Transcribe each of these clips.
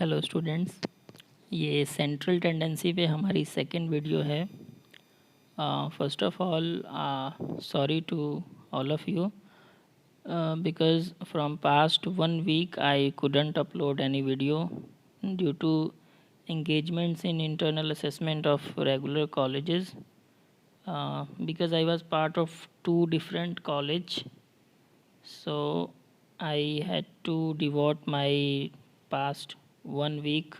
Hello students, ये central tendency पे हमारी सेकंड वीडियो है। First of all sorry to all of you because from past 1 week I couldn't upload any video due to engagements in internal assessment of regular colleges, because I was part of two different college, so I had to devote my past 1 week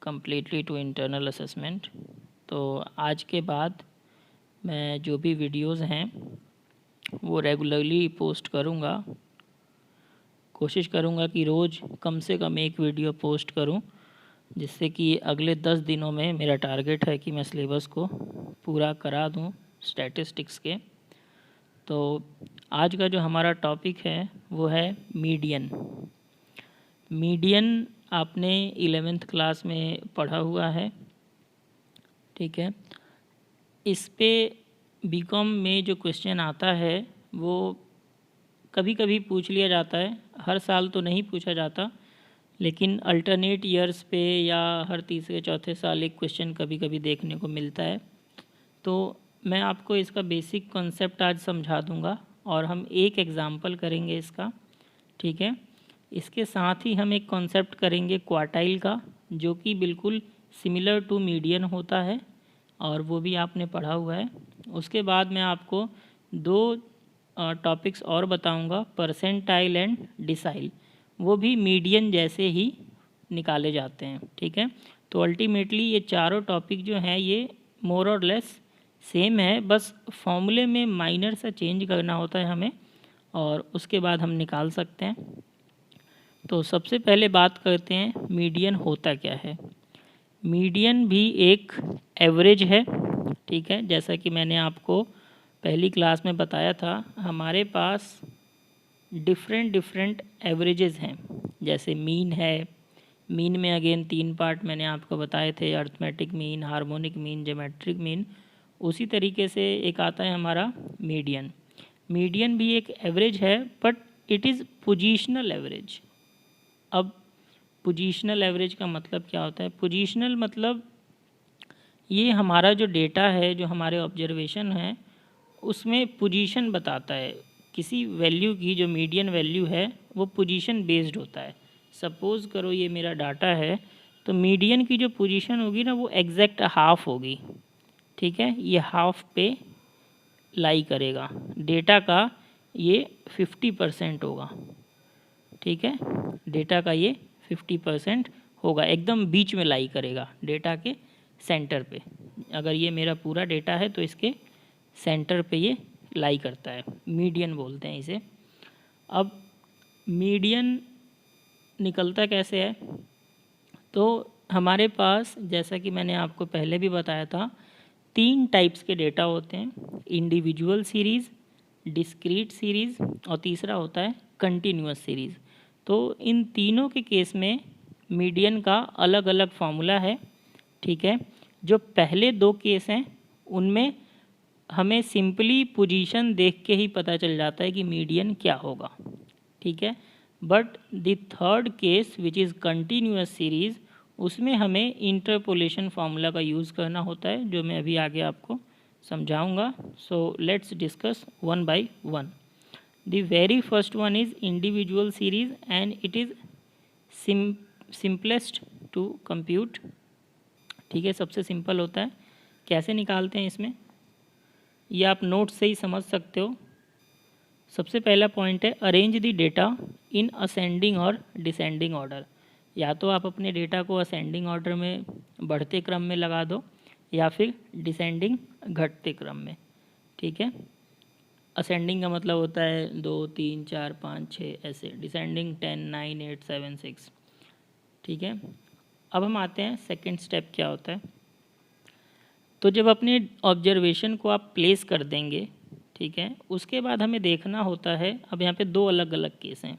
completely to internal assessment। तो आज के बाद मैं जो भी videos हैं वो regularly post करूँगा। कोशिश करूँगा कि रोज़ कम से कम एक वीडियो पोस्ट करूँ, जिससे कि अगले 10 दिनों में मेरा टारगेट है कि मैं सिलेबस को पूरा करा दूँ स्टैटिस्टिक्स के। तो आज का जो हमारा टॉपिक है वो है मीडियन। मीडियन आपने 11th क्लास में पढ़ा हुआ है, ठीक है। इस पे बीकॉम में जो क्वेश्चन आता है वो कभी कभी पूछ लिया जाता है, हर साल तो नहीं पूछा जाता, लेकिन अल्टरनेट ईयर्स पे या हर तीसरे चौथे साल एक क्वेश्चन कभी कभी देखने को मिलता है। तो मैं आपको इसका बेसिक कॉन्सेप्ट आज समझा दूंगा और हम एक एग्ज़ाम्पल करेंगे इसका, ठीक है। इसके साथ ही हम एक कॉन्सेप्ट करेंगे क्वार्टाइल का, जो कि बिल्कुल सिमिलर टू मीडियन होता है और वो भी आपने पढ़ा हुआ है। उसके बाद मैं आपको दो टॉपिक्स और बताऊंगा, परसेंटाइल एंड डिसाइल, वो भी मीडियन जैसे ही निकाले जाते हैं, ठीक है। तो अल्टीमेटली ये चारों टॉपिक जो हैं ये मोर और लेस सेम है, बस फॉर्मूले में माइनर सा चेंज करना होता है हमें, और उसके बाद हम निकाल सकते हैं। तो सबसे पहले बात करते हैं मीडियन होता क्या है। मीडियन भी एक एवरेज है, ठीक है। जैसा कि मैंने आपको पहली क्लास में बताया था, हमारे पास डिफरेंट एवरेजेस हैं। जैसे मीन है, मीन में अगेन 3 पार्ट मैंने आपको बताए थे, arithmetic mean, harmonic mean, geometric mean. उसी तरीके से एक आता है हमारा मीडियन। मीडियन भी एक एवरेज है, but it is positional average. अब पोजीशनल एवरेज का मतलब क्या होता है? पोजीशनल मतलब ये हमारा जो डेटा है, जो हमारे ऑब्जर्वेशन है, उसमें पोजीशन बताता है। किसी वैल्यू की जो मीडियन वैल्यू है वो पोजीशन बेस्ड होता है। सपोज़ करो ये मेरा डाटा है, तो मीडियन की जो पोजीशन होगी ना वो एग्जैक्ट हाफ होगी, ठीक है। ये हाफ पे लाई करेगा, डेटा का ये 50% होगा, ठीक है। डेटा का ये 50% होगा, एकदम बीच में लाई करेगा, डेटा के सेंटर पे। अगर ये मेरा पूरा डेटा है तो इसके सेंटर पे ये लाई करता है, मीडियन बोलते हैं इसे। अब मीडियन निकलता कैसे है? तो हमारे पास, जैसा कि मैंने आपको पहले भी बताया था, 3 टाइप्स के डेटा होते हैं, इंडिविजुअल सीरीज़, डिस्क्रीट सीरीज़ और तीसरा होता है कंटिन्यूअस सीरीज़। तो इन तीनों के केस में मीडियन का अलग अलग फार्मूला है, ठीक है। जो पहले 2 केस हैं उनमें हमें सिंपली पोजीशन देख के ही पता चल जाता है कि मीडियन क्या होगा, ठीक है। But the third case which is continuous series, उसमें हमें इंटरपोलेशन फार्मूला का यूज़ करना होता है, जो मैं अभी आगे आपको समझाऊंगा। So let's discuss one by one. The very first one is individual series and it is simplest to compute, ठीक है। सबसे सिंपल होता है। कैसे निकालते हैं इसमें, ये आप नोट से ही समझ सकते हो। सबसे पहला पॉइंट है, arrange the data in ascending और डिसेंडिंग ऑर्डर। या तो आप अपने डेटा को असेंडिंग ऑर्डर में बढ़ते क्रम में लगा दो, या फिर डिसेंडिंग घटते क्रम में, ठीक है। असेंडिंग का मतलब होता है 2 3 4 5 6 ऐसे, डिसेंडिंग 10 9 8 7 6, ठीक है। अब हम आते हैं सेकंड स्टेप क्या होता है। तो जब अपने ऑब्जर्वेशन को आप प्लेस कर देंगे, ठीक है, उसके बाद हमें देखना होता है। अब यहाँ पे 2 अलग अलग केस हैं।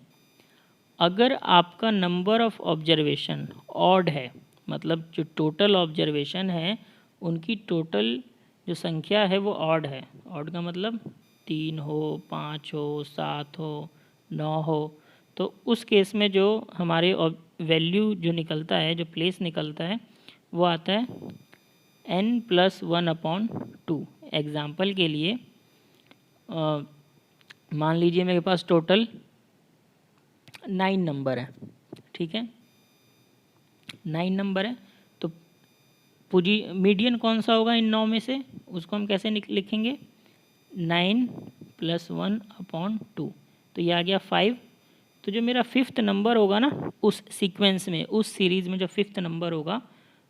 अगर आपका नंबर ऑफ़ ऑब्जर्वेशन ऑड है, मतलब जो टोटल ऑब्जर्वेशन है उनकी टोटल जो संख्या है वो ऑड है। ऑड का मतलब 3 हो, 5 हो, 7 हो, 9 हो। तो उस केस में जो हमारे वैल्यू जो निकलता है, जो प्लेस निकलता है, वो आता है n+1/2। एग्ज़ाम्पल के लिए मान लीजिए मेरे पास टोटल 9 नंबर है, ठीक है, 9 नंबर है, तो मीडियन कौन सा होगा इन 9 में से, उसको हम कैसे लिखेंगे, 9+1/2, तो ये आ गया 5। तो जो मेरा 5th नंबर होगा ना उस सीक्वेंस में, उस सीरीज़ में जो 5th नंबर होगा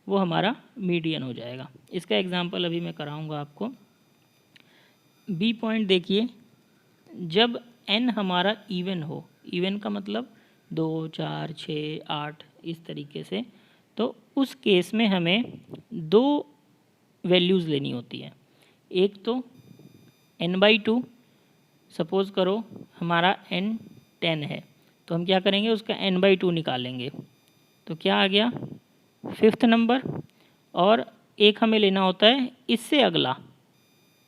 वो हमारा मीडियन हो जाएगा। इसका एग्जांपल अभी मैं कराऊंगा आपको। बी पॉइंट देखिए, जब n हमारा इवन हो, इवन का मतलब 2, 4, 6, 8 इस तरीके से, तो उस केस में हमें 2 वैल्यूज़ लेनी होती है। एक तो n/2, सपोज़ करो हमारा n 10 है, तो हम क्या करेंगे, उसका n/2 निकालेंगे, तो क्या आ गया 5th नंबर। और एक हमें लेना होता है इससे अगला,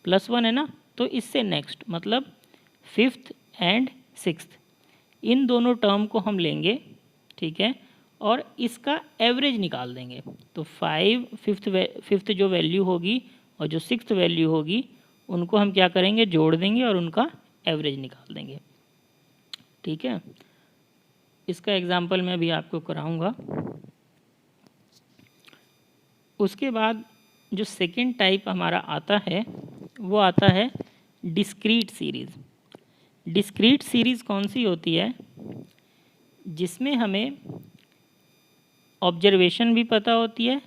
+1 है ना, तो इससे नेक्स्ट, मतलब 5th एंड 6th, इन दोनों टर्म को हम लेंगे, ठीक है, और इसका एवरेज निकाल देंगे। तो 5 फिफ्थ जो वैल्यू होगी और जो 6th वैल्यू होगी, उनको हम क्या करेंगे, जोड़ देंगे और उनका एवरेज निकाल देंगे, ठीक है। इसका एग्जांपल मैं अभी आपको कराऊंगा। उसके बाद जो सेकंड टाइप हमारा आता है वो आता है डिस्क्रीट सीरीज़। डिस्क्रीट सीरीज़ कौन सी होती है, जिसमें हमें ऑब्जर्वेशन भी पता होती है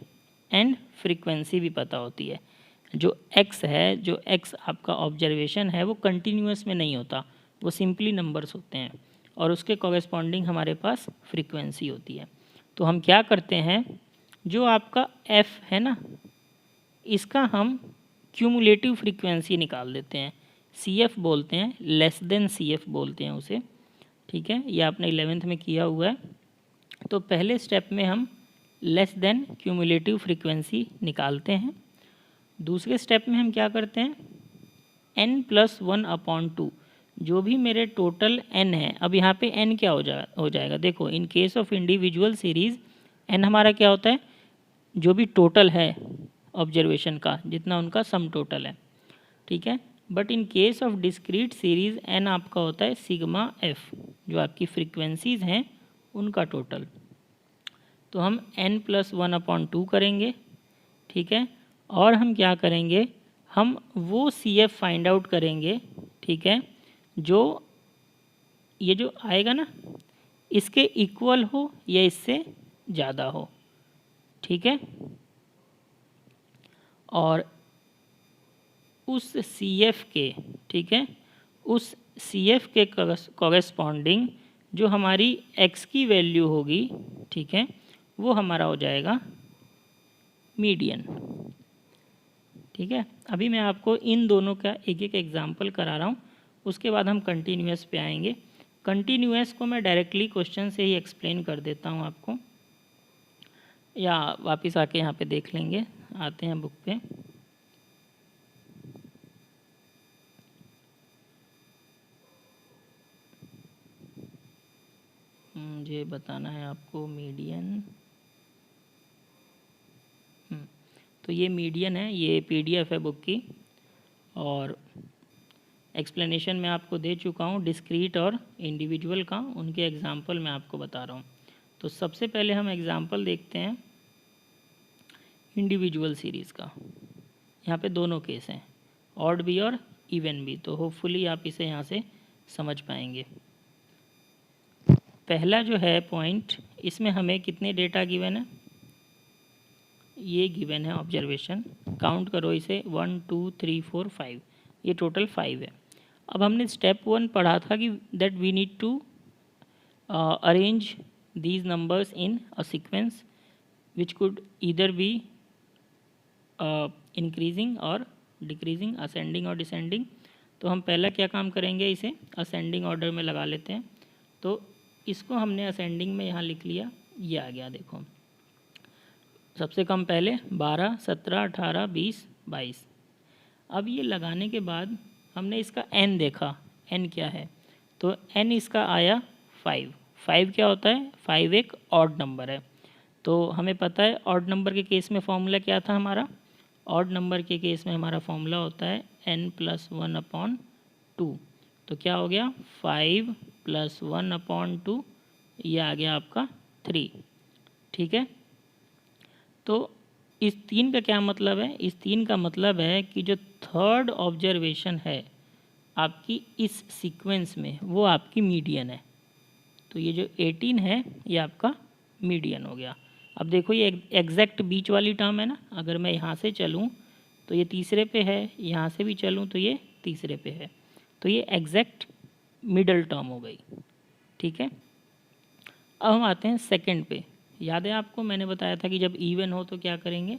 एंड फ्रीक्वेंसी भी पता होती है। जो x है, जो x आपका ऑब्जर्वेशन है, वो कंटिन्यूस में नहीं होता, वो सिंपली नंबर्स होते हैं और उसके कॉरेस्पॉन्डिंग हमारे पास फ्रीक्वेंसी होती है। तो हम क्या करते हैं, जो आपका f है ना, इसका हम क्यूमुलेटिव फ्रीक्वेंसी निकाल देते हैं, CF बोलते हैं, लेस देन CF बोलते हैं उसे, ठीक है। ये आपने 11th में किया हुआ है। तो पहले स्टेप में हम लेस देन क्यूमुलेटिव फ्रीक्वेंसी निकालते हैं। दूसरे स्टेप में हम क्या करते हैं, n+1/2, जो भी मेरे टोटल n है, अब यहाँ पे n क्या हो जाएगा, देखो इन case of individual series n हमारा क्या होता है, जो भी टोटल है ऑब्जर्वेशन का, जितना उनका सम टोटल है, ठीक है। But in case of discrete series n आपका होता है सिग्मा f, जो आपकी फ्रीक्वेंसीज़ हैं उनका टोटल। तो हम n+1/2 करेंगे, ठीक है, और हम क्या करेंगे, हम वो CF फाइंड आउट करेंगे, ठीक है, जो ये जो आएगा ना इसके इक्वल हो या इससे ज़्यादा हो, ठीक है। और उस CF के, ठीक है, उस CF के कॉरेस्पॉन्डिंग जो हमारी x की वैल्यू होगी, ठीक है, वो हमारा हो जाएगा मीडियन, ठीक है। अभी मैं आपको इन दोनों का एक एक एग्जांपल करा रहा हूँ, उसके बाद हम कंटिन्यूअस पे आएंगे। कंटिन्यूअस को मैं डायरेक्टली क्वेश्चन से ही एक्सप्लेन कर देता हूँ आपको, या वापस आके यहाँ पे देख लेंगे। आते हैं बुक पे, मुझे बताना है आपको मीडियन। तो ये मीडियन है, ये PDF है बुक की, और एक्सप्लेनेशन मैं आपको दे चुका हूँ डिस्क्रीट और इंडिविजुअल का, उनके एग्जांपल मैं आपको बता रहा हूँ। तो सबसे पहले हम एग्जांपल देखते हैं इंडिविजुअल सीरीज़ का। यहाँ पे दोनों केस हैं, ऑड भी और इवन भी, तो होपफुली आप इसे यहाँ से समझ पाएंगे। पहला जो है पॉइंट, इसमें हमें कितने डेटा गिवन है, ये गिवन है ऑब्जर्वेशन, काउंट करो इसे 1 2 3 4 5, ये टोटल 5 है। अब हमने स्टेप 1 पढ़ा था कि that we need to arrange these numbers in a sequence which could either be increasing और डिक्रीजिंग, असेंडिंग और डिसेंडिंग। तो हम पहला क्या काम करेंगे, इसे असेंडिंग ऑर्डर में लगा लेते हैं। तो इसको हमने असेंडिंग में यहाँ लिख लिया, ये आ गया, देखो सबसे कम पहले 12, 17, 18, 20, 22। अब ये लगाने के बाद हमने इसका n देखा, n क्या है, तो n इसका आया 5। 5 क्या होता है, 5 एक ऑड नंबर है। तो हमें पता है ऑड नंबर के केस में फॉर्मूला क्या था हमारा, ऑड नंबर के केस में हमारा फॉर्मूला होता है n+1/2। तो क्या हो गया 5 + 1/2, ये आ गया आपका 3। ठीक है, तो इस 3 का क्या मतलब है, इस 3 का मतलब है कि जो थर्ड ऑब्जर्वेशन है आपकी इस सीक्वेंस में वो आपकी मीडियन है। तो ये जो 18 है ये आपका मीडियन हो गया। अब देखो ये एग्जैक्ट बीच वाली टर्म है ना, अगर मैं यहाँ से चलूँ तो ये तीसरे पे है, यहाँ से भी चलूँ तो ये तीसरे पे है, तो ये एग्जैक्ट मिडल टर्म हो गई। ठीक है, अब हम आते हैं सेकंड पे। याद है आपको मैंने बताया था कि जब इवन हो तो क्या करेंगे,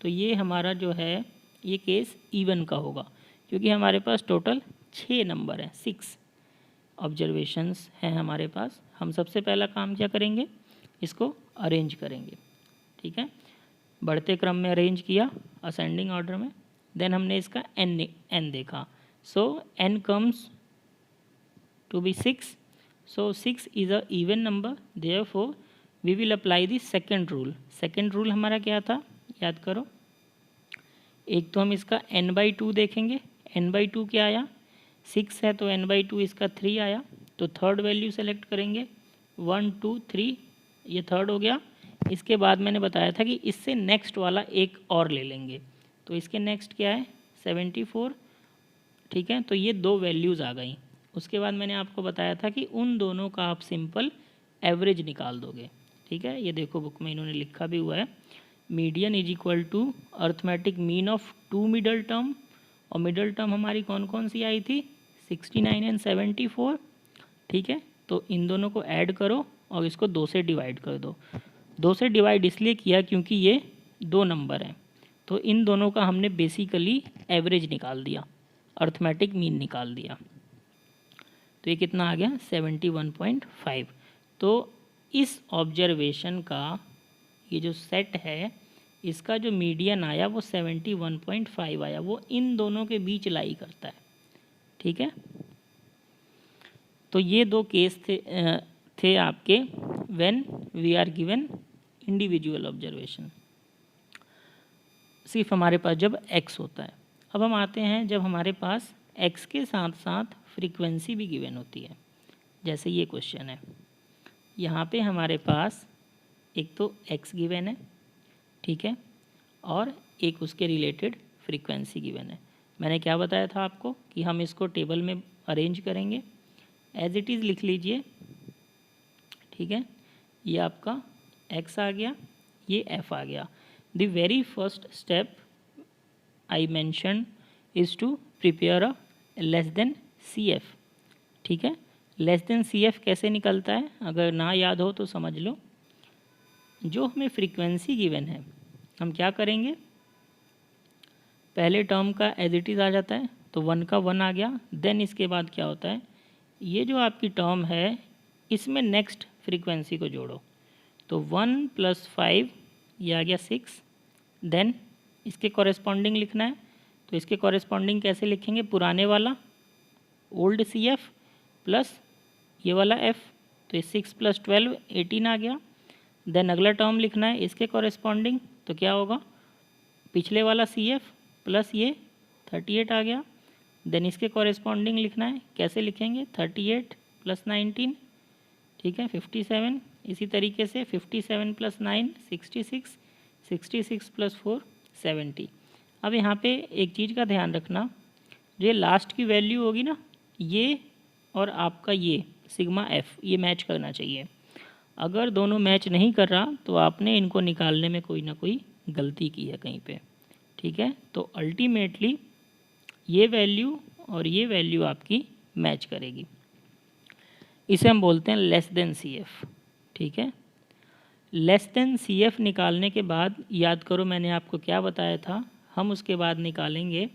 तो ये हमारा जो है ये केस इवन का होगा, क्योंकि हमारे पास टोटल 6 नंबर हैं, 6 ऑब्जर्वेशंस हैं हमारे पास। हम सबसे पहला काम क्या करेंगे, इसको अरेंज करेंगे। ठीक है, बढ़ते क्रम में अरेंज किया असेंडिंग ऑर्डर में, देन हमने इसका n देखा। So n comes to be 6, so 6 is a even number, therefore we will apply the second rule। Second rule हमारा क्या था, याद करो। एक तो हम इसका n/2 देखेंगे, n/2 क्या आया, 6 है तो n/2 इसका 3 आया। तो थर्ड वैल्यू सेलेक्ट करेंगे, 1 2 3, ये थर्ड हो गया। इसके बाद मैंने बताया था कि इससे नेक्स्ट वाला एक और ले लेंगे, तो इसके नेक्स्ट क्या है 74। ठीक है, तो ये 2 वैल्यूज़ आ गई। उसके बाद मैंने आपको बताया था कि उन दोनों का आप सिंपल एवरेज निकाल दोगे। ठीक है, ये देखो बुक में इन्होंने लिखा भी हुआ है, median is equal to arithmetic mean of 2 middle term. और मिडल टर्म हमारी कौन कौन सी आई थी, 69 एंड 74। ठीक है, तो इन दोनों को ऐड करो और इसको 2 से डिवाइड कर दो। 2 से डिवाइड इसलिए किया क्योंकि ये 2 नंबर हैं, तो इन दोनों का हमने बेसिकली एवरेज निकाल दिया, अर्थमेटिक मीन निकाल दिया। तो ये कितना आ गया 71.5। तो इस ऑब्जर्वेशन का ये जो सेट है इसका जो मीडियन आया वो 71.5 आया, वो इन दोनों के बीच लाई करता है। ठीक है, तो ये 2 केस थे आपके when we are given individual observation, सिर्फ हमारे पास जब x होता है। अब हम आते हैं जब हमारे पास x के साथ साथ फ्रीक्वेंसी भी गिवन होती है, जैसे ये क्वेश्चन है। यहाँ पे हमारे पास एक तो x गिवन है, ठीक है, और एक उसके रिलेटेड फ्रीक्वेंसी गिवन है। मैंने क्या बताया था आपको कि हम इसको टेबल में अरेंज करेंगे, एज इट इज़ लिख लीजिए। ठीक है, ये आपका x आ गया, ये f आ गया। The very first step I mention is to prepare a less than CF। ठीक है, लेस देन CF कैसे निकलता है, अगर ना याद हो तो समझ लो। जो हमें फ्रीक्वेंसी गिवन है हम क्या करेंगे, पहले टर्म का एज इट इज़ आ जाता है, तो 1 का 1 आ गया। देन इसके बाद क्या होता है, ये जो आपकी टर्म है इसमें नेक्स्ट फ्रीक्वेंसी को जोड़ो, तो 1 + 5 ये आ गया 6। देन इसके कॉरेस्पॉन्डिंग लिखना है, तो इसके कॉरेस्पॉन्डिंग कैसे लिखेंगे, पुराने वाला ओल्ड CF प्लस ये वाला F, तो ये 6 + 12 18 आ गया। देन अगला टर्म लिखना है इसके कॉरेस्पॉन्डिंग, तो क्या होगा, पिछले वाला CF प्लस ये 38 आ गया। देन इसके कॉरेस्पॉन्डिंग लिखना है, कैसे लिखेंगे 38 + 19, ठीक है 57। इसी तरीके से 57 + 9 66, 66 + 4 70। अब यहाँ पे एक चीज़ का ध्यान रखना, जो ये लास्ट की वैल्यू होगी ना, ये और आपका ये सिग्मा F ये मैच करना चाहिए। अगर दोनों मैच नहीं कर रहा तो आपने इनको निकालने में कोई ना कोई गलती की है कहीं पे। ठीक है, तो अल्टीमेटली ये वैल्यू और ये वैल्यू आपकी मैच करेगी, इसे हम बोलते हैं लेस देन CF। ठीक है, लेस देन CF निकालने के बाद याद करो मैंने आपको क्या बताया था, हम उसके बाद निकालेंगे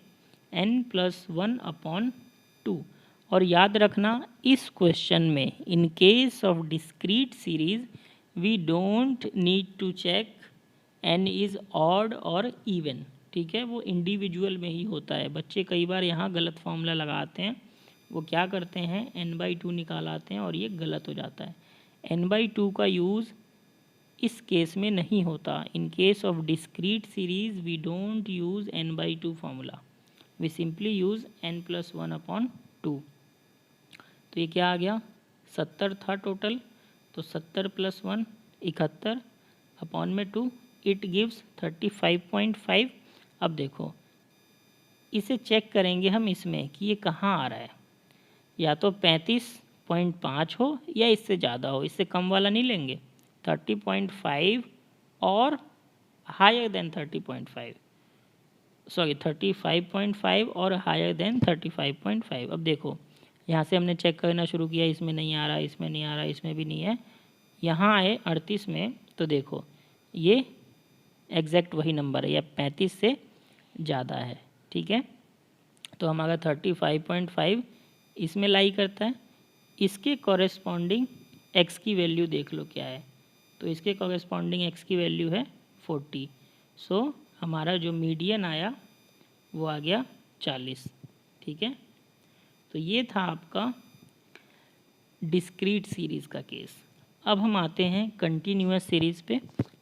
n+1/2। और याद रखना इस क्वेश्चन में in case of discrete series we don't need to check n is odd और इवन। ठीक है, वो इंडिविजुअल में ही होता है। बच्चे कई बार यहाँ गलत फॉर्मूला लगाते हैं, वो क्या करते हैं n/2 निकाल आते हैं और ये गलत हो जाता है। n/2 का यूज़ इस केस में नहीं होता। In case of discrete series we don't use n/2 formula, we simply use n+1/2। तो ये क्या आ गया, 70 था टोटल, तो 70 + 1 71 अपॉन में 2 इट गिव्स 35.5। अब देखो इसे चेक करेंगे हम इसमें कि ये कहाँ आ रहा है, या तो 35.5 हो या इससे ज़्यादा हो, इससे कम वाला नहीं लेंगे। 30.5 और हायर देन 30.5, सॉरी 35.5 और हायर देन 35.5। अब देखो यहाँ से हमने चेक करना शुरू किया, इसमें नहीं आ रहा, इसमें नहीं आ रहा, इसमें भी नहीं है, यहाँ आए 38 में, तो देखो ये एग्जैक्ट वही नंबर है, या 35 से ज़्यादा है। ठीक है, तो हमारा 35.5 इसमें लाई करता है। इसके कॉरेस्पॉन्डिंग x की वैल्यू देख लो क्या है, तो इसके कॉरेस्पॉन्डिंग x की वैल्यू है 40। सो हमारा जो मीडियन आया वो आ गया 40। ठीक है, तो ये था आपका डिस्क्रीट सीरीज़ का केस। अब हम आते हैं कंटिन्यूअस सीरीज़ पे,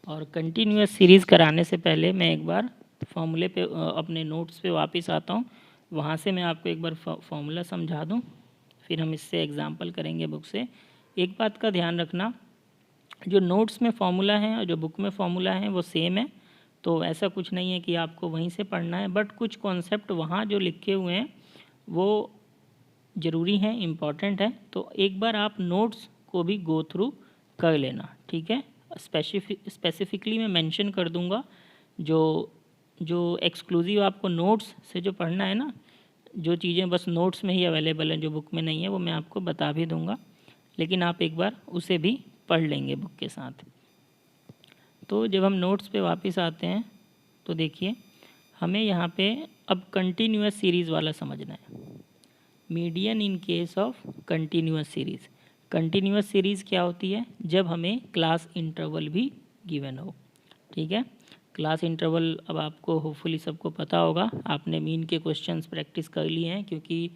और कंटिन्यूअस सीरीज़ कराने से पहले मैं एक बार फॉर्मूले पे अपने नोट्स पे वापस आता हूँ, वहाँ से मैं आपको एक बार फॉर्मूला समझा दूँ, फिर हम इससे एग्जांपल करेंगे बुक से। एक बात का ध्यान रखना, जो नोट्स में फॉर्मूला है और जो बुक में फॉर्मूला है वो सेम है, तो ऐसा कुछ नहीं है कि आपको वहीं से पढ़ना है, बट कुछ कॉन्सेप्ट वहाँ जो लिखे हुए हैं वो ज़रूरी हैं, इम्पॉर्टेंट है, तो एक बार आप नोट्स को भी गो थ्रू कर लेना। ठीक है, स्पेसिफिकली मैं मेंशन कर दूंगा, जो जो एक्सक्लूसिव आपको नोट्स से जो पढ़ना है ना, जो चीज़ें बस नोट्स में ही अवेलेबल हैं, जो बुक में नहीं है, वो मैं आपको बता भी दूंगा, लेकिन आप एक बार उसे भी पढ़ लेंगे बुक के साथ। तो जब हम नोट्स पे वापस आते हैं तो देखिए हमें यहाँ पे अब कंटिन्यूअस सीरीज़ वाला समझना है। Median in case of continuous series. Continuous series क्या होती है, जब हमें क्लास इंटरवल भी गिवन हो। ठीक है, क्लास इंटरवल अब आपको होपफुली सबको पता होगा, आपने मीन के क्वेश्चंस प्रैक्टिस कर लिए हैं, क्योंकि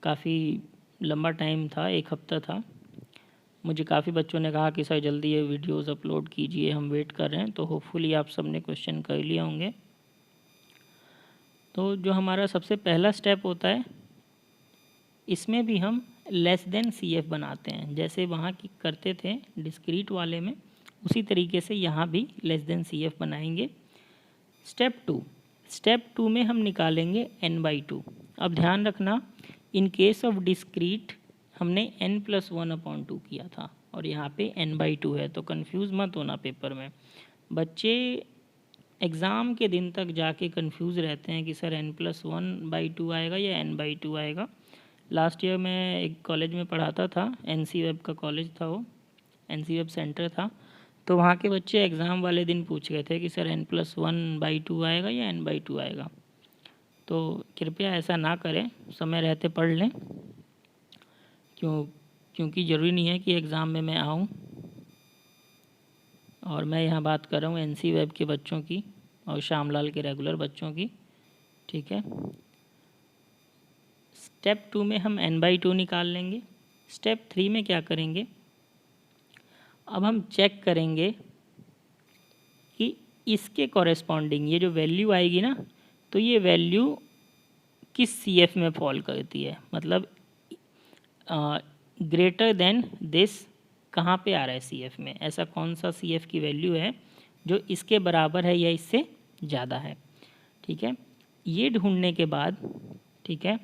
काफ़ी लंबा टाइम था, 1 हफ्ता था। मुझे काफ़ी बच्चों ने कहा कि सर जल्दी ये वीडियोस अपलोड कीजिए, हम वेट कर रहे हैं, तो होपफुली आप सबने क्वेश्चन कर लिए होंगे। तो जो हमारा सबसे पहला स्टेप होता है, इसमें भी हम लेस देन CF बनाते हैं, जैसे वहाँ की करते थे डिस्क्रीट वाले में, उसी तरीके से यहाँ भी लेस देन CF बनाएंगे। स्टेप टू में हम निकालेंगे n/2। अब ध्यान रखना, इन केस ऑफ डिस्क्रीट हमने n+1/2 किया था, और यहाँ पे n/2 है, तो कंफ्यूज मत होना पेपर में। बच्चे एग्ज़ाम के दिन तक जाके कंफ्यूज रहते हैं कि सर n+1/2 आएगा या n/2 आएगा। लास्ट ईयर मैं एक कॉलेज में पढ़ाता था, NC वेब का कॉलेज था वो, NC वेब सेंटर था, तो वहाँ के बच्चे एग्ज़ाम वाले दिन पूछ रहे थे कि सर n+1/2 आएगा या n/2 आएगा। तो कृपया ऐसा ना करें, समय रहते पढ़ लें, क्योंकि ज़रूरी नहीं है कि एग्ज़ाम में मैं आऊँ। और मैं यहाँ बात कर रहा हूँ NC वेब के बच्चों की और श्यामलाल के रेगुलर बच्चों की। ठीक है, स्टेप 2 में हम n/2 निकाल लेंगे। स्टेप 3 में क्या करेंगे, अब हम चेक करेंगे कि इसके कॉरेस्पॉन्डिंग ये जो वैल्यू आएगी ना, तो ये वैल्यू किस CF में फॉल करती है, मतलब ग्रेटर देन दिस कहाँ पे आ रहा है CF में, ऐसा कौन सा CF की वैल्यू है जो इसके बराबर है या इससे ज़्यादा है। ठीक है, ये ढूंढने के बाद, ठीक है,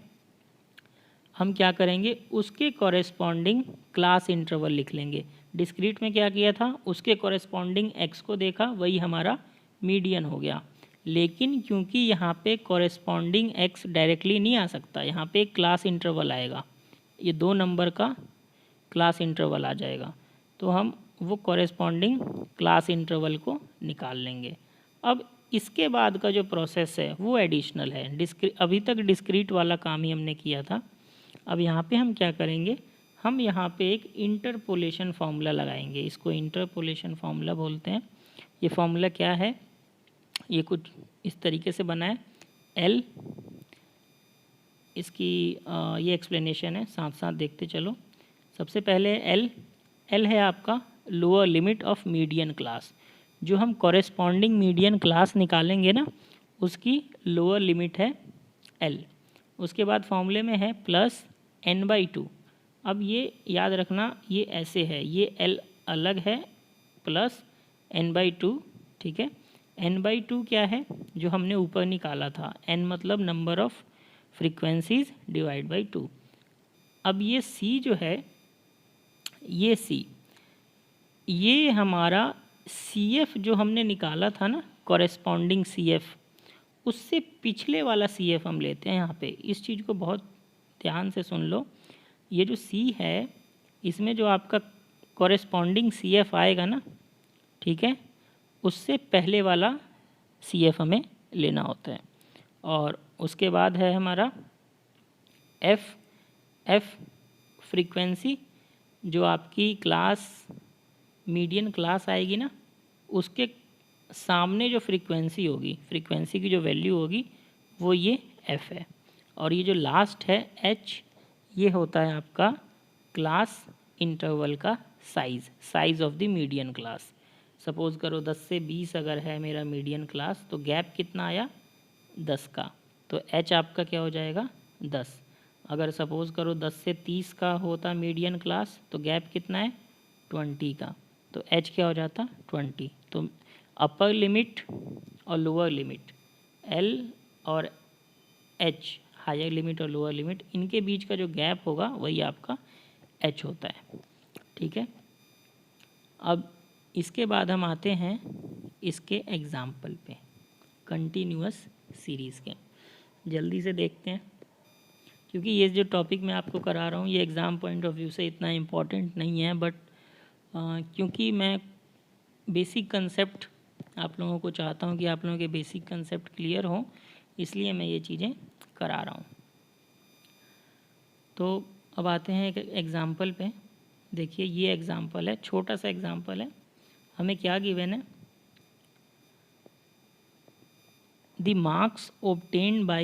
हम क्या करेंगे, उसके कॉरेस्पॉन्डिंग क्लास इंटरवल लिख लेंगे। डिस्क्रीट में क्या किया था, उसके कॉरेस्पॉन्डिंग x को देखा, वही हमारा मीडियन हो गया। लेकिन क्योंकि यहाँ पे कॉरेस्पॉन्डिंग x डायरेक्टली नहीं आ सकता, यहाँ पे एक क्लास इंटरवल आएगा, ये 2 नंबर का क्लास इंटरवल आ जाएगा, तो हम वो कॉरेस्पॉन्डिंग क्लास इंटरवल को निकाल लेंगे। अब इसके बाद का जो प्रोसेस है वो एडिशनल है। अभी तक डिस्क्रीट वाला काम ही हमने किया था, अब यहाँ पे हम क्या करेंगे, हम यहाँ पे एक इंटरपोलेशन फार्मूला लगाएंगे, इसको इंटरपोलेशन फार्मूला बोलते हैं। ये फार्मूला क्या है, ये कुछ इस तरीके से बना है, L, इसकी ये एक्सप्लेनेशन है, साथ साथ देखते चलो। सबसे पहले L है आपका lower limit of median class. जो हम कॉरेस्पॉन्डिंग मीडियन क्लास निकालेंगे ना, उसकी लोअर लिमिट है L। उसके बाद फॉर्मूले में है प्लस n/2। अब ये याद रखना, ये ऐसे है, ये L अलग है प्लस n/2, ठीक है। n/2 क्या है, जो हमने ऊपर निकाला था, n मतलब number of frequencies divide by 2। अब ये C जो है, ये C, ये हमारा CF जो हमने निकाला था ना, कॉरेस्पॉन्डिंग CF, उससे पिछले वाला CF हम लेते हैं यहाँ पे। इस चीज़ को बहुत ध्यान से सुन लो। ये जो C है, इसमें जो आपका कॉरेस्पॉन्डिंग CF आएगा ना, ठीक है, उससे पहले वाला CF हमें लेना होता है। और उसके बाद है हमारा F फ्रीक्वेंसी, जो आपकी क्लास मीडियन क्लास आएगी ना, उसके सामने जो फ्रीक्वेंसी होगी, फ्रीक्वेंसी की जो वैल्यू होगी, वो ये F है। और ये जो लास्ट है H, ये होता है आपका क्लास इंटरवल का size of the median class. Suppose करो 10 से 20 अगर है मेरा मीडियन क्लास, तो गैप कितना आया 10 का, तो H आपका क्या हो जाएगा 10। अगर सपोज़ करो 10 से 30 का होता मीडियन क्लास, तो गैप कितना है 20 का, तो H क्या हो जाता 20। तो अपर लिमिट और लोअर लिमिट L और H, हायर लिमिट और लोअर लिमिट, इनके बीच का जो गैप होगा वही आपका H होता है, ठीक है। अब इसके बाद हम आते हैं इसके एग्ज़ाम्पल पे, कंटिन्यूअस सीरीज़ के। जल्दी से देखते हैं, क्योंकि ये जो टॉपिक मैं आपको करा रहा हूँ ये एग्ज़ाम पॉइंट ऑफ व्यू से इतना इम्पॉर्टेंट नहीं है, बट क्योंकि मैं बेसिक कंसेप्ट आप लोगों को चाहता हूँ कि आप लोगों के बेसिक कंसेप्ट क्लियर हों, इसलिए मैं ये चीज़ें करा रहा हूँ। तो अब आते हैं एक एग्ज़ाम्पल पे। देखिए ये एग्ज़ाम्पल है, छोटा सा एग्ज़ाम्पल है। हमें क्या गिवन है, the marks obtained by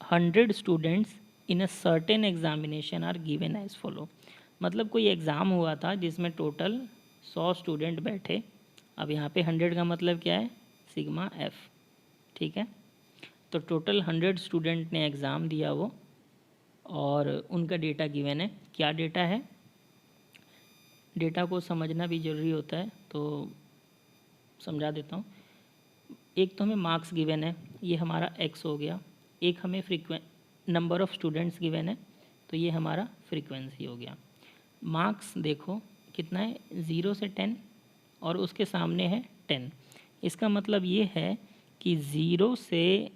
100 students in a certain examination are given as follow. मतलब कोई एग्ज़ाम हुआ था जिसमें टोटल 100 स्टूडेंट बैठे। अब यहाँ पे 100 का मतलब क्या है, सिग्मा F, ठीक है। तो टोटल 100 स्टूडेंट ने एग्ज़ाम दिया वो, और उनका डेटा गिवन है। क्या डेटा है, डेटा को समझना भी ज़रूरी होता है, तो समझा देता हूँ। एक तो हमें मार्क्स गिवन है, ये हमारा x हो गया। एक हमें नंबर ऑफ़ स्टूडेंट्स गिवन है, तो ये हमारा फ्रीक्वेंसी हो गया। मार्क्स देखो कितना है, 0 से 10, और उसके सामने है 10। इसका मतलब ये है कि 0 से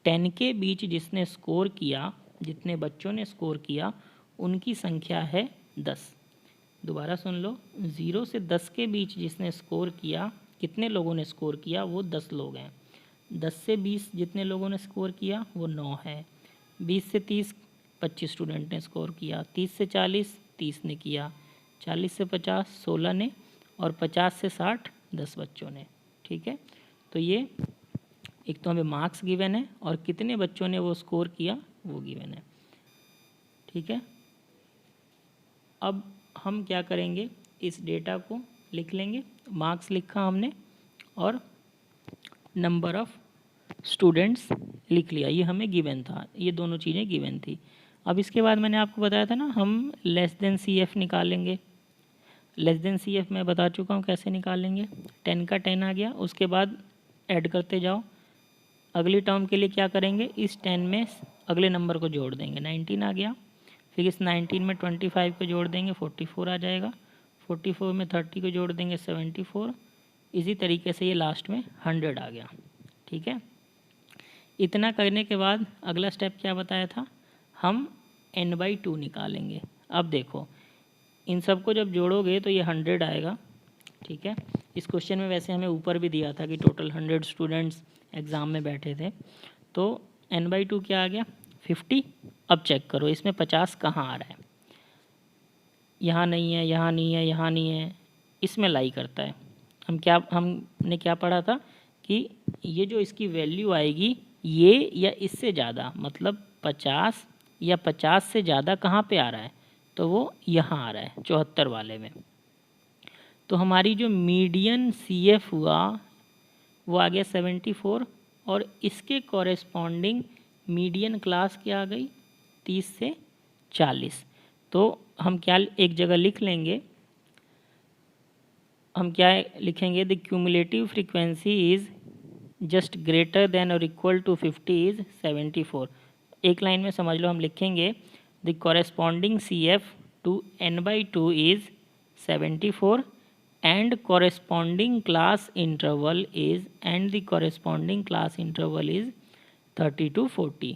10 के बीच जिसने स्कोर किया, जितने बच्चों ने स्कोर किया, उनकी संख्या है 10। दोबारा सुन लो, 0 से 10 के बीच जिसने स्कोर किया, कितने लोगों ने स्कोर किया, वो 10 लोग हैं। 10 से 20 जितने लोगों ने स्कोर किया वो 9 है। 20 से 30 25 स्टूडेंट ने स्कोर किया। 30 से 40 30 ने किया। 40 से 50 16 ने, और 50 से 60 10 बच्चों ने, ठीक है। तो ये एक तो हमें मार्क्स गिवन है और कितने बच्चों ने वो स्कोर किया वो गिवन है, ठीक है। अब हम क्या करेंगे, इस डेटा को लिख लेंगे। मार्क्स लिखा हमने और नंबर ऑफ़ स्टूडेंट्स लिख लिया, ये हमें गिवन था, ये दोनों चीज़ें गिवन थी। अब इसके बाद मैंने आपको बताया था ना, हम लेस देन CF निकालेंगे। लेस देन CF मैं बता चुका हूँ कैसे निकालेंगे। 10 का 10 आ गया, उसके बाद ऐड करते जाओ। अगली टर्म के लिए क्या करेंगे, इस 10 में अगले नंबर को जोड़ देंगे। 19 आ गया, फिर इस 19 में 25 को जोड़ देंगे, 44 आ जाएगा। 44 में 30 को जोड़ देंगे, 74। इसी तरीके से ये लास्ट में 100 आ गया, ठीक है। इतना करने के बाद अगला स्टेप क्या बताया था, हम n/2 निकालेंगे। अब देखो इन सबको जब जोड़ोगे तो ये 100 आएगा, ठीक है। इस क्वेश्चन में वैसे हमें ऊपर भी दिया था कि टोटल 100 स्टूडेंट्स एग्ज़ाम में बैठे थे। तो n/2 क्या आ गया 50। अब चेक करो इसमें 50 कहाँ आ रहा है, यहाँ नहीं है, यहाँ नहीं है, यहाँ नहीं है, इसमें लाई करता है। हमने क्या पढ़ा था कि ये जो इसकी वैल्यू आएगी ये या इससे ज़्यादा, मतलब 50 या 50 से ज़्यादा कहाँ पे आ रहा है, तो वो यहाँ आ रहा है 74 वाले में। तो हमारी जो मीडियन CF हुआ वो आ गया 74 और इसके कॉरेस्पॉन्डिंग मीडियन क्लास क्या आ गई 30 से 40। तो हम क्या एक जगह लिख लेंगे, हम क्या लिखेंगे, the cumulative frequency is just greater than और इक्वल टू 50 इज़ 74। एक लाइन में समझ लो, हम लिखेंगे the corresponding CF to n/2 is 74 and corresponding class interval is 30 to 40।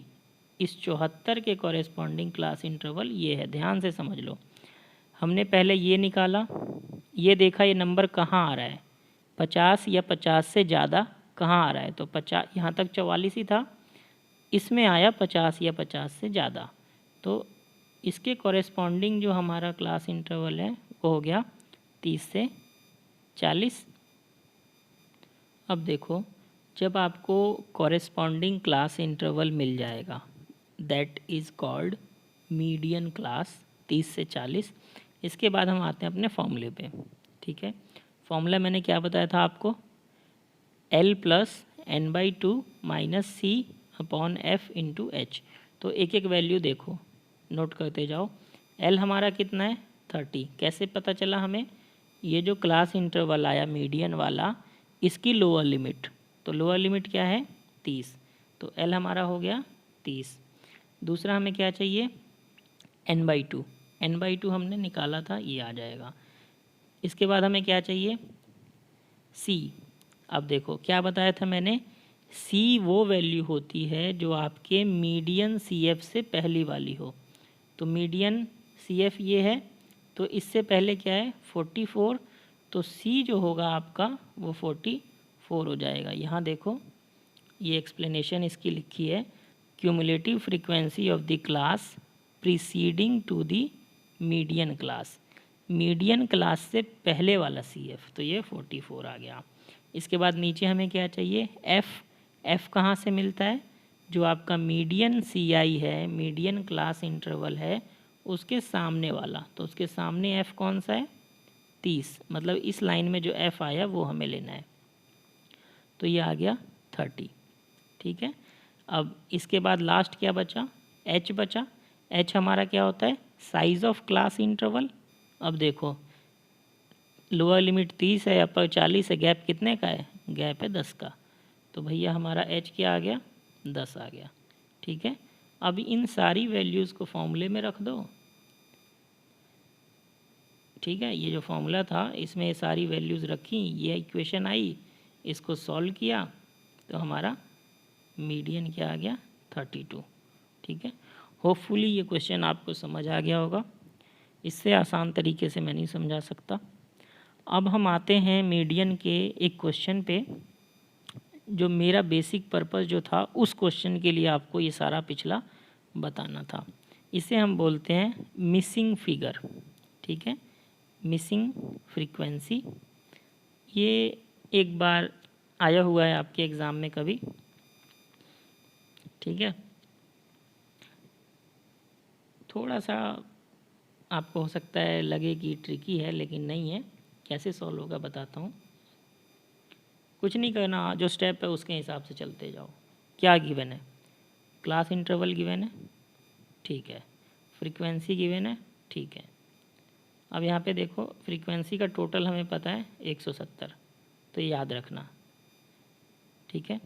इस 74 के कॉरेस्पॉन्डिंग क्लास इंटरवल ये है, ध्यान से समझ लो। हमने पहले ये निकाला, ये देखा ये नंबर कहाँ आ रहा है, 50 या 50 से ज़्यादा कहाँ आ रहा है, तो 50 यहाँ तक 44 ही था, इसमें आया 50 या 50 से ज़्यादा, तो इसके कॉरेस्पॉन्डिंग जो हमारा क्लास इंटरवल है वो हो गया 30 से 40। अब देखो, जब आपको कॉरेस्पॉन्डिंग क्लास इंटरवल मिल जाएगा that is called median class 30 से 40। इसके बाद हम आते हैं अपने फॉर्मूले पे, ठीक है। फॉर्मूला मैंने क्या बताया था आपको, L plus n/2 minus C/F into H। तो एक एक वैल्यू देखो, नोट करते जाओ। L हमारा कितना है 30, कैसे पता चला हमें, ये जो क्लास इंटरवल आया मीडियन वाला इसकी लोअर लिमिट, तो लोअर लिमिट क्या है 30, तो L हमारा हो गया 30। दूसरा हमें क्या चाहिए n/2, n/2 हमने निकाला था, ये आ जाएगा। इसके बाद हमें क्या चाहिए C। अब देखो क्या बताया था मैंने, C वो वैल्यू होती है जो आपके मीडियन CF से पहली वाली हो। तो मीडियन CF ये है, तो इससे पहले क्या है 44, तो C जो होगा आपका वो 44 हो जाएगा। यहाँ देखो ये एक्सप्लेनेशन इसकी लिखी है, cumulative frequency of the class preceding to the median class, median class से पहले वाला CF, तो ये 44 आ गया। इसके बाद नीचे हमें क्या चाहिए F कहाँ से मिलता है, जो आपका मीडियन CI है, मीडियन क्लास इंटरवल है उसके सामने वाला, तो उसके सामने F कौन सा है 30, मतलब इस लाइन में जो F आया वो हमें लेना है, तो ये आ गया 30, ठीक है। अब इसके बाद लास्ट क्या बचा, H बचा। H हमारा क्या होता है साइज़ ऑफ क्लास इंटरवल। अब देखो लोअर लिमिट 30 है, अपर 40 है, गैप कितने का है, गैप है 10 का, तो भैया हमारा H क्या आ गया 10 आ गया, ठीक है। अब इन सारी वैल्यूज़ को फॉर्मूले में रख दो, ठीक है। ये जो फॉर्मूला था इसमें ये सारी वैल्यूज़ रखी, ये इक्वेशन आई, इसको सॉल्व किया तो हमारा मीडियन क्या आ गया 32, ठीक है। होपफुली ये क्वेश्चन आपको समझ आ गया होगा, इससे आसान तरीके से मैं नहीं समझा सकता। अब हम आते हैं मीडियन के एक क्वेश्चन पे, जो मेरा बेसिक पर्पस जो था उस क्वेश्चन के लिए आपको ये सारा पिछला बताना था। इसे हम बोलते हैं मिसिंग फिगर, ठीक है, मिसिंग फ्रीक्वेंसी। ये एक बार आया हुआ है आपके एग्ज़ाम में कभी, ठीक है। थोड़ा सा आपको हो सकता है लगे कि ट्रिकी है, लेकिन नहीं है। कैसे सॉल्व होगा बताता हूँ। कुछ नहीं करना, जो स्टेप है उसके हिसाब से चलते जाओ। क्या गिवन है, क्लास इंटरवल गिवन है, ठीक है, फ्रीक्वेंसी गिवन है, ठीक है। अब यहाँ पे देखो फ्रीक्वेंसी का टोटल हमें पता है 170, तो ये याद रखना, ठीक है।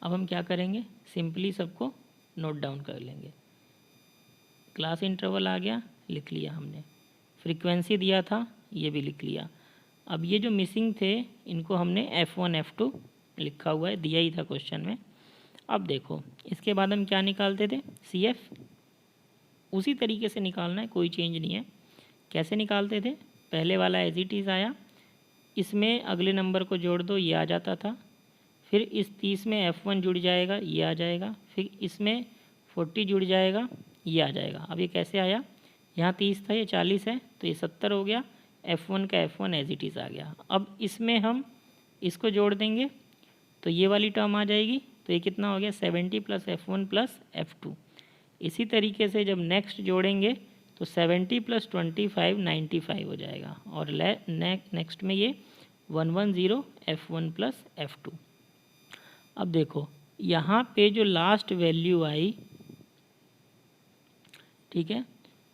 अब हम क्या करेंगे, सिंपली सबको नोट डाउन कर लेंगे। क्लास इंटरवल आ गया, लिख लिया हमने, फ्रीक्वेंसी दिया था ये भी लिख लिया। अब ये जो मिसिंग थे इनको हमने F1 F2 लिखा हुआ है, दिया ही था क्वेश्चन में। अब देखो इसके बाद हम क्या निकालते थे CF, उसी तरीके से निकालना है, कोई चेंज नहीं है। कैसे निकालते थे, पहले वाला एज इट इज़ आया, इसमें अगले नंबर को जोड़ दो, ये आ जाता था। फिर इस 30 में F1 जुड़ जाएगा, ये आ जाएगा। फिर इसमें 40 जुड़ जाएगा, ये आ जाएगा। अब ये कैसे आया, यहाँ 30 था, ये 40 है, तो ये 70 हो गया। F1 का F1 एज इट इज़ आ गया। अब इसमें हम इसको जोड़ देंगे तो ये वाली टर्म आ जाएगी, तो ये कितना हो गया 70 प्लस F1 प्लस F2। इसी तरीके से जब नेक्स्ट जोड़ेंगे तो 70 + 25 95 हो जाएगा। और नेक्स्ट में ये 110 F1 + F2। अब देखो यहाँ पे जो लास्ट वैल्यू आई, ठीक है,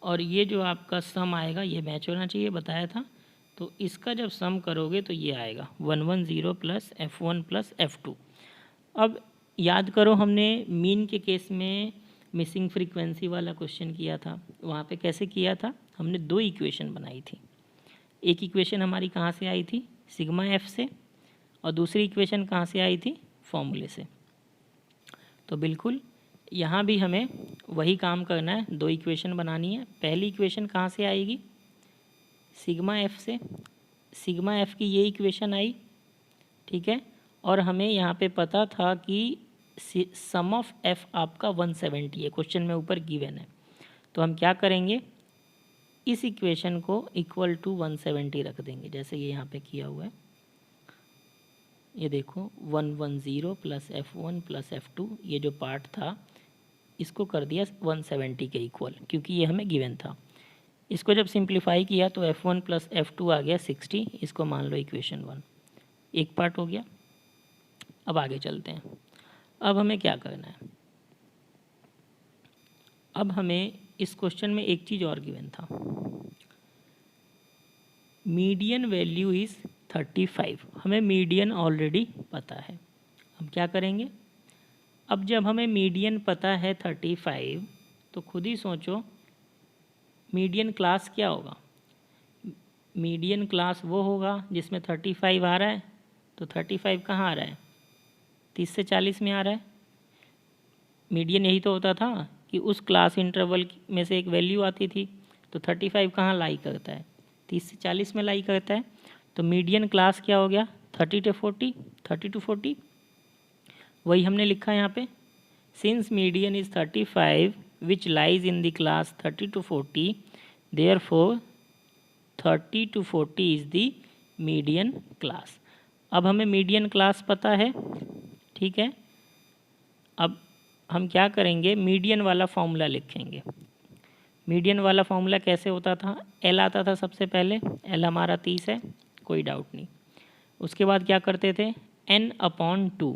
और ये जो आपका सम आएगा ये मैच होना चाहिए, बताया था। तो इसका जब सम करोगे तो ये आएगा 110 + F1 + F2। अब याद करो हमने मीन के केस में मिसिंग फ्रीक्वेंसी वाला क्वेश्चन किया था। वहाँ पे कैसे किया था, हमने दो इक्वेशन बनाई थी। एक इक्वेशन हमारी कहाँ से आई थी, सिग्मा एफ से, और दूसरी इक्वेशन कहाँ से आई थी, फॉर्मूले से। तो बिल्कुल यहाँ भी हमें वही काम करना है, दो इक्वेशन बनानी है। पहली इक्वेशन कहाँ से आएगी, सिग्मा एफ से। सिग्मा एफ की ये इक्वेशन आई, ठीक है, और हमें यहाँ पे पता था कि सम ऑफ एफ आपका 170 है, क्वेश्चन में ऊपर गिवन है। तो हम क्या करेंगे, इस इक्वेशन को इक्वल टू 170 रख देंगे, जैसे ये यहाँ पे किया हुआ है। ये देखो 110 + F1 + F2, ये जो पार्ट था इसको कर दिया 170 के इक्वल, क्योंकि ये हमें गिवन था। इसको जब सिंप्लीफाई किया तो F1 + F2 आ गया 60, इसको मान लो इक्वेशन 1। एक पार्ट हो गया। अब आगे चलते हैं। अब हमें क्या करना है, अब हमें इस क्वेश्चन में एक चीज़ और गिवन था, मीडियन वैल्यू इज़ 35। हमें मीडियन ऑलरेडी पता है। हम क्या करेंगे, अब जब हमें मीडियन पता है 35, तो खुद ही सोचो मीडियन क्लास क्या होगा। मीडियन क्लास वो होगा जिसमें 35 आ रहा है। तो 35 कहाँ आ रहा है, 30 से 40 में आ रहा है। मीडियन यही तो होता था कि उस क्लास इंटरवल में से एक वैल्यू आती थी। तो 35 कहाँ लाई करता है, 30 से 40 में लाई करता है। तो मीडियन क्लास क्या हो गया, 30 to 40, 30 to 40। वही हमने लिखा है यहाँ पे, since median is 35 which lies in the class 30 to 40, therefore 30 to 40 is the median class. अब हमें मीडियन क्लास पता है, ठीक है। अब हम क्या करेंगे, मीडियन वाला फॉर्मूला लिखेंगे। मीडियन वाला फॉर्मूला कैसे होता था, एल आता था सबसे पहले, एल हमारा 30 है, कोई डाउट नहीं। उसके बाद क्या करते थे, n/2।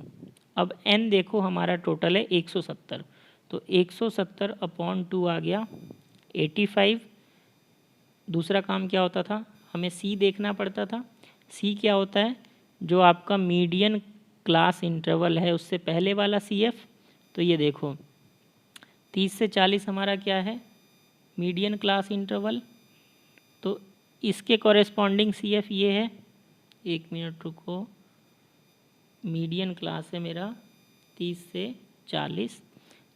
अब n देखो हमारा टोटल है 170, तो 170/2 आ गया 85। दूसरा काम क्या होता था, हमें c देखना पड़ता था। c क्या होता है, जो आपका मीडियन क्लास इंटरवल है उससे पहले वाला CF। तो ये देखो 30 से 40 हमारा क्या है, मीडियन क्लास इंटरवल। तो इसके कॉरेस्पॉन्डिंग CF ये है, एक मिनट रुको, मीडियन क्लास है मेरा 30 से 40,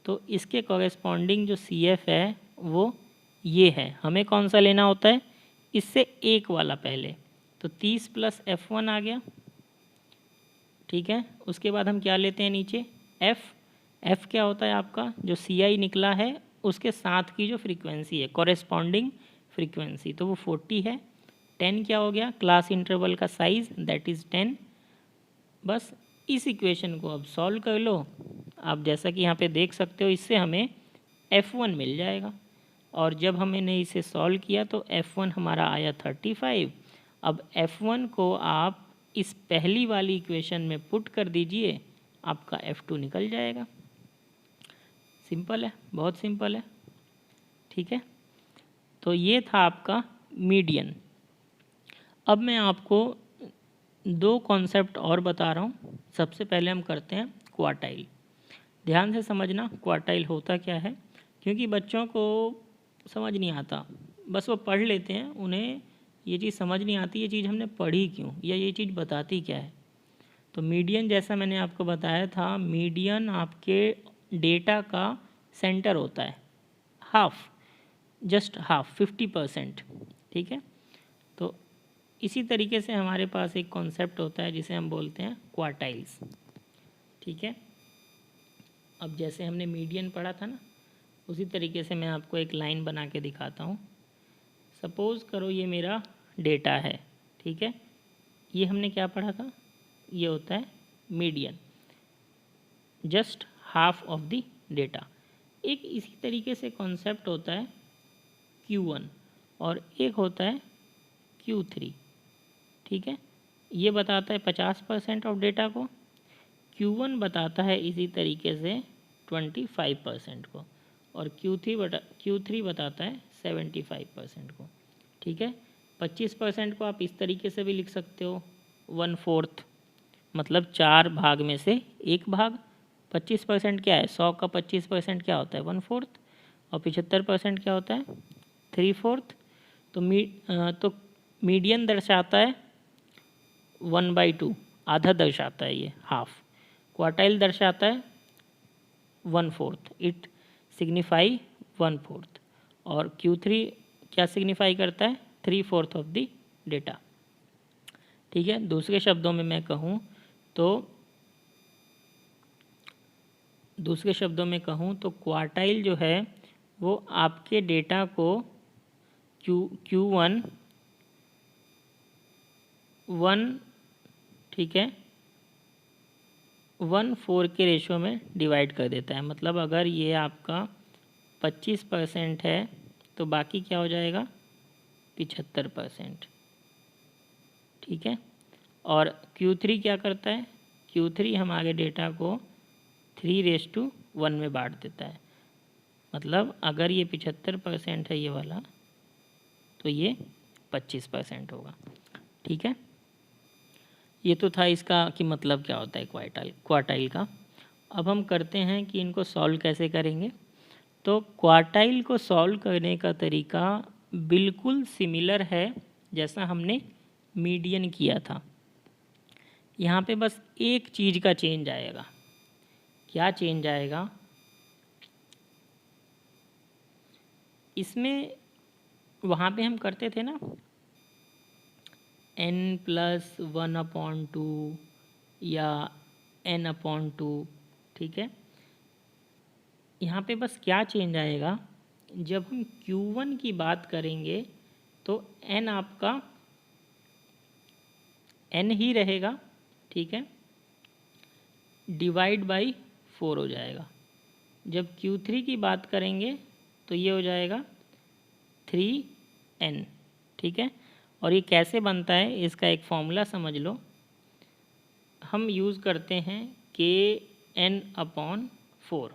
तो इसके कॉरेस्पॉन्डिंग जो CF है वो ये है। हमें कौन सा लेना होता है, इससे एक वाला पहले। तो 30 + F1 आ गया, ठीक है। उसके बाद हम क्या लेते हैं नीचे, F क्या होता है आपका, जो CI निकला है उसके साथ की जो फ्रीक्वेंसी है, कॉरेस्पॉन्डिंग फ्रीक्वेंसी, तो वो 40 है। 10 क्या हो गया, क्लास इंटरवल का साइज़, दैट इज़ 10। बस इस इक्वेशन को अब सॉल्व कर लो। आप जैसा कि यहाँ पे देख सकते हो, इससे हमें F1 मिल जाएगा। और जब हमने इसे सॉल्व किया तो F1 हमारा आया 35। अब F1 को आप इस पहली वाली इक्वेशन में पुट कर दीजिए, आपका F2 निकल जाएगा। सिंपल है, बहुत सिंपल है, ठीक है। तो ये था आपका मीडियन। अब मैं आपको दो कॉन्सेप्ट और बता रहा हूँ। सबसे पहले हम करते हैं क्वार्टाइल। ध्यान से समझना क्वार्टाइल होता क्या है, क्योंकि बच्चों को समझ नहीं आता, बस वो पढ़ लेते हैं, उन्हें ये चीज़ समझ नहीं आती, ये चीज़ हमने पढ़ी क्यों या ये चीज़ बताती क्या है। तो मीडियन जैसा मैंने आपको बताया था, मीडियन आपके डेटा का सेंटर होता है, हाफ, जस्ट हाफ, 50%, ठीक है। तो इसी तरीके से हमारे पास एक कॉन्सेप्ट होता है जिसे हम बोलते हैं क्वार्टाइल्स, ठीक है। अब जैसे हमने मीडियन पढ़ा था ना, उसी तरीके से मैं आपको एक लाइन बना के दिखाता हूँ। सपोज़ करो ये मेरा डेटा है, ठीक है। ये हमने क्या पढ़ा था, ये होता है median, just half of the data. एक इसी तरीके से कॉन्सेप्ट होता है Q1 और एक होता है Q3, ठीक है। ये बताता है 50% ऑफ डेटा को, Q1 बताता है इसी तरीके से 25% को, और Q3 बताता है 75% को, ठीक है। 25% को आप इस तरीके से भी लिख सकते हो, 1/4, मतलब 4 भाग में से 1 भाग। 25% क्या है, 100 का 25% क्या होता है 1/4, और 75% क्या होता है 3/4। तो मीडियन दर्शाता है 1/2, आधा दर्शाता है ये, हाफ। क्वार्टाइल दर्शाता है 1/4, इट सिग्निफाई 1/4, और Q3 क्या सिग्निफाई करता है 3/4 ऑफ द डेटा, ठीक है। दूसरे शब्दों में कहूँ तो क्वार्टाइल जो है वो आपके डेटा को Q1 1, ठीक है, 1/4 के रेशो में डिवाइड कर देता है। मतलब अगर ये आपका 25% है तो बाकी क्या हो जाएगा 75%, ठीक है। और Q3 क्या करता है, Q3 हमारे डेटा को 3:1 में बांट देता है। मतलब अगर ये 75% है ये वाला, तो ये 25% होगा, ठीक है। ये तो था इसका कि मतलब क्या होता है क्वार्टाइल का। अब हम करते हैं कि इनको सॉल्व कैसे करेंगे। तो क्वार्टाइल को सॉल्व करने का तरीका बिल्कुल सिमिलर है जैसा हमने मीडियन किया था। यहाँ पे बस एक चीज़ का चेंज आएगा। क्या चेंज आएगा, इसमें वहाँ पे हम करते थे ना n+1/2 या n/2, ठीक है। यहाँ पे बस क्या चेंज आएगा, जब हम Q1 की बात करेंगे तो n आपका n ही रहेगा, ठीक है, डिवाइड बाई 4 हो जाएगा। जब Q3 की बात करेंगे तो ये हो जाएगा 3n, ठीक है। और ये कैसे बनता है इसका एक फॉर्मूला समझ लो। हम यूज़ करते हैं kn/4,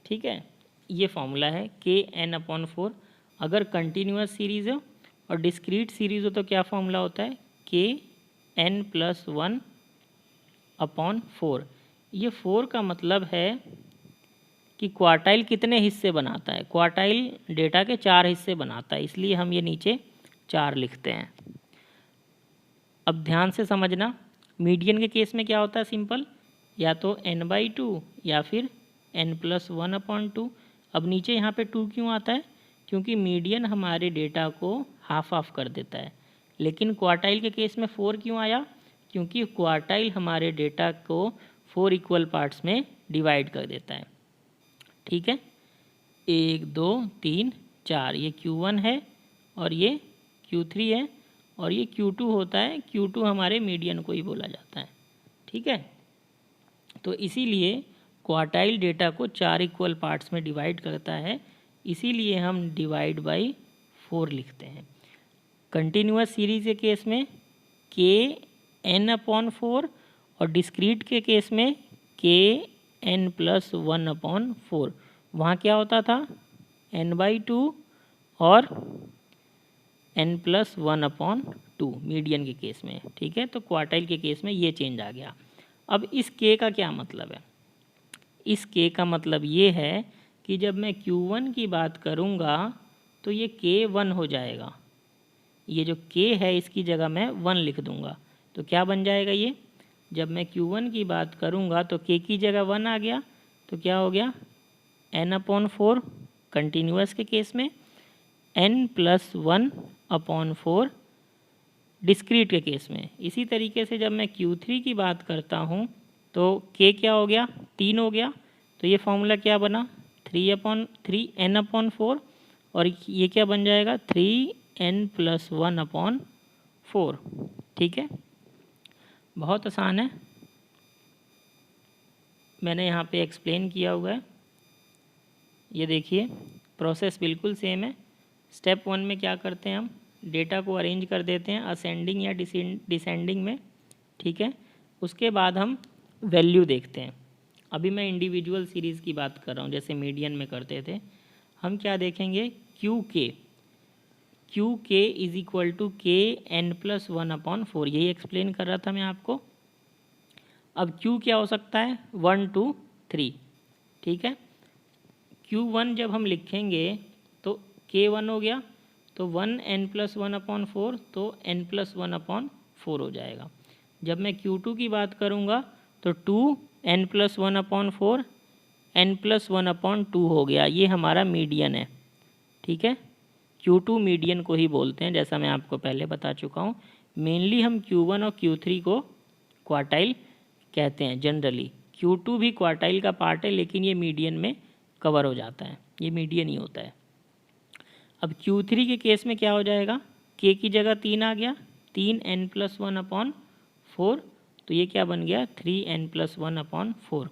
ठीक है। ये फॉर्मूला है kn/4। अगर कंटिन्यूस सीरीज़ हो और डिस्क्रीट सीरीज़ हो तो क्या फॉर्मूला होता है kn+1/4। ये 4 का मतलब है कि क्वार्टाइल कितने हिस्से बनाता है। क्वार्टाइल डेटा के 4 हिस्से बनाता है, इसलिए हम ये नीचे 4 लिखते हैं। अब ध्यान से समझना, मीडियन के केस में क्या होता है, सिंपल, या तो n/2 या फिर n+1/2। अब नीचे यहाँ पे 2 क्यों आता है, क्योंकि मीडियन हमारे डेटा को हाफ ऑफ कर देता है। लेकिन क्वार्टाइल के केस में 4 क्यों आया, क्योंकि क्वार्टाइल हमारे डेटा को 4 इक्वल पार्ट्स में डिवाइड कर देता है, ठीक है। 1 2 3 4, ये Q1 है और ये Q3 है और ये Q2 होता है। Q2 हमारे मीडियन को ही बोला जाता है, ठीक है। तो इसीलिए क्वार्टाइल डेटा को 4 इक्वल पार्ट्स में डिवाइड करता है, इसीलिए हम डिवाइड बाई 4 लिखते हैं। कंटिन्यूअस सीरीज के केस में kn/4 और डिस्क्रीट के केस में kn+1/4। वहाँ क्या होता था n/2 और n+1/2 मीडियन के केस में, ठीक है। तो क्वार्टाइल के केस में ये चेंज आ गया। अब इस k का क्या मतलब है, इस k का मतलब ये है कि जब मैं Q1 की बात करूँगा तो ये K1 हो जाएगा। ये जो k है इसकी जगह मैं 1 लिख दूँगा, तो क्या बन जाएगा ये, जब मैं Q1 की बात करूँगा तो k की जगह 1 आ गया, तो क्या हो गया n/4 कंटिन्यूअस के केस में, n+1/4 डिस्क्रीट के केस में। इसी तरीके से जब मैं Q3 की बात करता हूँ तो k क्या हो गया 3 हो गया, तो ये फॉर्मूला क्या बना 3n/4, और ये क्या बन जाएगा 3n+1/4, ठीक है। बहुत आसान है, मैंने यहाँ पे एक्सप्लेन किया हुआ है। ये देखिए प्रोसेस बिल्कुल सेम है, स्टेप 1 में क्या करते हैं, हम डेटा को अरेंज कर देते हैं असेंडिंग या डिसेंडिंग में, ठीक है। उसके बाद हम वैल्यू देखते हैं। अभी मैं इंडिविजुअल सीरीज़ की बात कर रहा हूँ, जैसे मीडियन में करते थे। हम क्या देखेंगे, क्यू के इज इक्वल टू के एन प्लस 1/4, यही एक्सप्लेन कर रहा था मैं आपको। अब क्यू क्या हो सकता है, 1 2 3, ठीक है। Q1 जब हम लिखेंगे तो K1 हो गया, तो 1n+1/4, तो n+1/4 हो जाएगा। जब मैं Q2 की बात करूँगा तो 2n+1/4 n+1/2 हो गया। ये हमारा मीडियन है, ठीक है। Q2 मीडियन को ही बोलते हैं, जैसा मैं आपको पहले बता चुका हूँ। मेनली हम Q1 और Q3 को क्वार्टाइल कहते हैं जनरली। Q2 भी क्वार्टाइल का पार्ट है, लेकिन ये मीडियन में कवर हो जाता है, ये मीडियन ही होता है। अब Q3 के केस में क्या हो जाएगा, K की जगह 3 आ गया, 3n+1/4, तो ये क्या बन गया, 3n+1/4,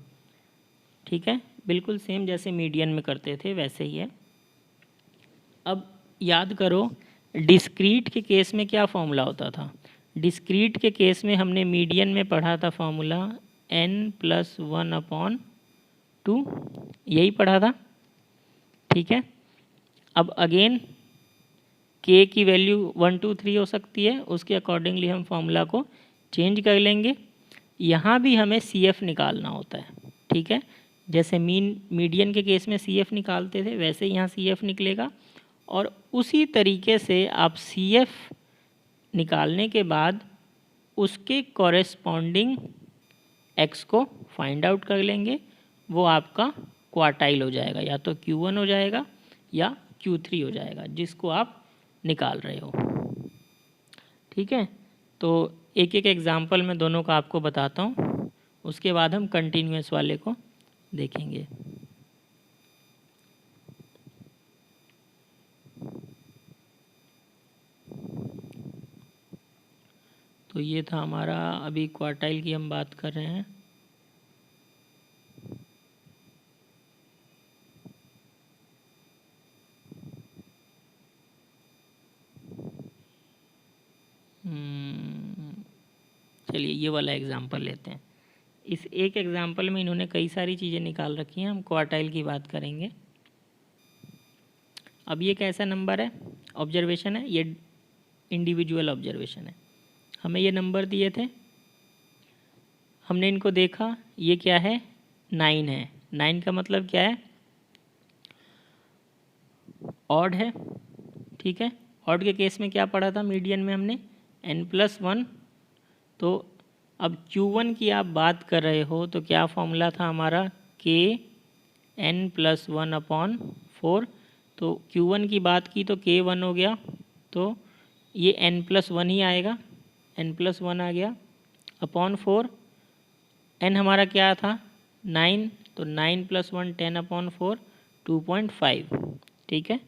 ठीक है। बिल्कुल सेम जैसे मीडियन में करते थे वैसे ही है। अब याद करो डिस्क्रीट के केस में क्या फॉर्मूला होता था। डिस्क्रीट के केस में हमने मीडियन में पढ़ा था फॉर्मूला n+1/2, यही पढ़ा था, ठीक है। अब अगेन k की वैल्यू 1 2 3 हो सकती है, उसके अकॉर्डिंगली हम फॉर्मूला को चेंज कर लेंगे। यहाँ भी हमें CF निकालना होता है, ठीक है। जैसे मीडियन के केस में CF निकालते थे, वैसे यहाँ CF निकलेगा। और उसी तरीके से आप CF निकालने के बाद उसके कॉरेस्पॉन्डिंग x को फाइंड आउट कर लेंगे, वो आपका क्वार्टाइल हो जाएगा, या तो Q1 हो जाएगा या Q3 हो जाएगा, जिसको आप निकाल रहे हो, ठीक है। तो एक एक एग्जांपल मैं दोनों का आपको बताता हूँ, उसके बाद हम कंटिन्यूअस वाले को देखेंगे। तो ये था हमारा, अभी क्वार्टाइल की हम बात कर रहे हैं। चलिए ये वाला एग्जांपल लेते हैं। इस एक एग्जांपल में इन्होंने कई सारी चीज़ें निकाल रखी हैं, हम क्वार्टाइल की बात करेंगे। अब ये कैसा नंबर है, ऑब्जर्वेशन है, ये इंडिविजुअल ऑब्जर्वेशन है। हमें ये नंबर दिए थे, हमने इनको देखा, ये क्या है, 9 है। 9 का मतलब क्या है, ऑड है, ठीक है। ऑड के केस में क्या पढ़ा था मीडियन में हमने, n+1। तो अब Q1 की आप बात कर रहे हो तो क्या फॉर्मूला था हमारा, k n+1/4। तो Q1 की बात की तो K1 हो गया, तो ये n+1 ही आएगा, n+1 आ गया अपॉन 4। n हमारा क्या था, 9, तो 9+1 10/4, 2.5, ठीक है।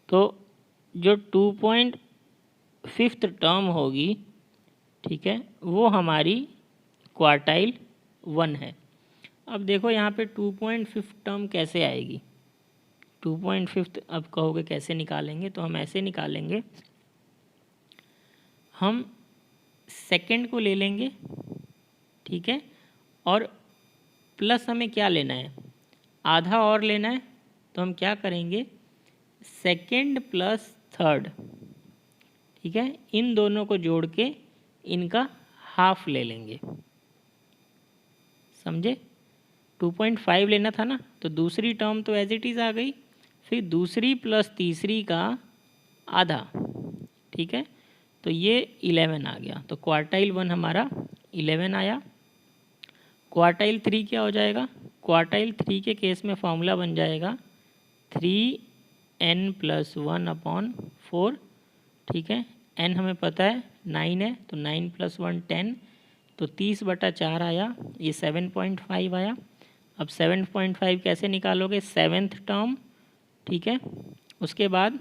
तो जो 2.5 टर्म होगी, ठीक है, वो हमारी क्वार्टाइल 1 है। अब देखो यहाँ पे 2.5 टर्म कैसे आएगी, 2.5 अब कहोगे कैसे निकालेंगे, तो हम ऐसे निकालेंगे, हम सेकंड को ले लेंगे, ठीक है, और प्लस हमें क्या लेना है, आधा और लेना है। तो हम क्या करेंगे, सेकंड प्लस थर्ड, ठीक है, इन दोनों को जोड़ के इनका हाफ ले लेंगे, समझे। 2.5 लेना था ना, तो दूसरी टर्म तो एज इट इज़ आ गई, फिर दूसरी प्लस तीसरी का आधा, ठीक है, तो ये 11 आ गया। तो क्वार्टाइल 1 हमारा 11 आया। क्वार्टाइल 3 क्या हो जाएगा, क्वार्टाइल 3 के केस में फॉर्मूला बन जाएगा 3n+1/4, ठीक है। n हमें पता है 9 है, तो 9+1 10, तो 30/4 आया, ये 7.5 आया। अब 7.5 कैसे निकालोगे, सेवेंथ टर्म, ठीक है। उसके बाद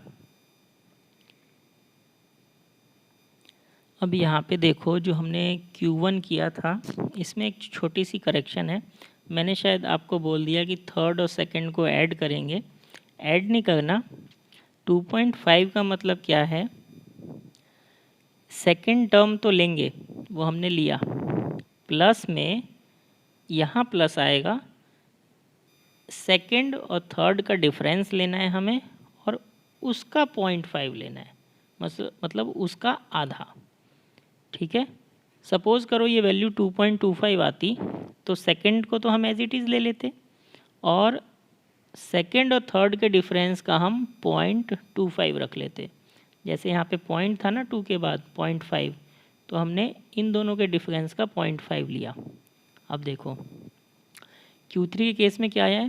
अब यहाँ पे देखो, जो हमने Q1 किया था, इसमें एक छोटी सी करेक्शन है। मैंने शायद आपको बोल दिया कि थर्ड और सेकंड को ऐड करेंगे, ऐड नहीं करना, 2.5 का मतलब क्या है, सेकेंड टर्म तो लेंगे, वो हमने लिया, प्लस में यहाँ प्लस आएगा, सेकेंड और थर्ड का डिफरेंस लेना है हमें और उसका 0.5 लेना है, मतलब उसका आधा। ठीक है, सपोज़ करो ये वैल्यू 2.25 आती तो सेकेंड को तो हम एज इट इज़ ले लेते और सेकेंड और थर्ड के डिफरेंस का हम 0.25 रख लेते। जैसे यहाँ पे पॉइंट था ना 2 के बाद 0.5, तो हमने इन दोनों के डिफरेंस का 0.5 लिया। अब देखो Q3 के केस में क्या आया है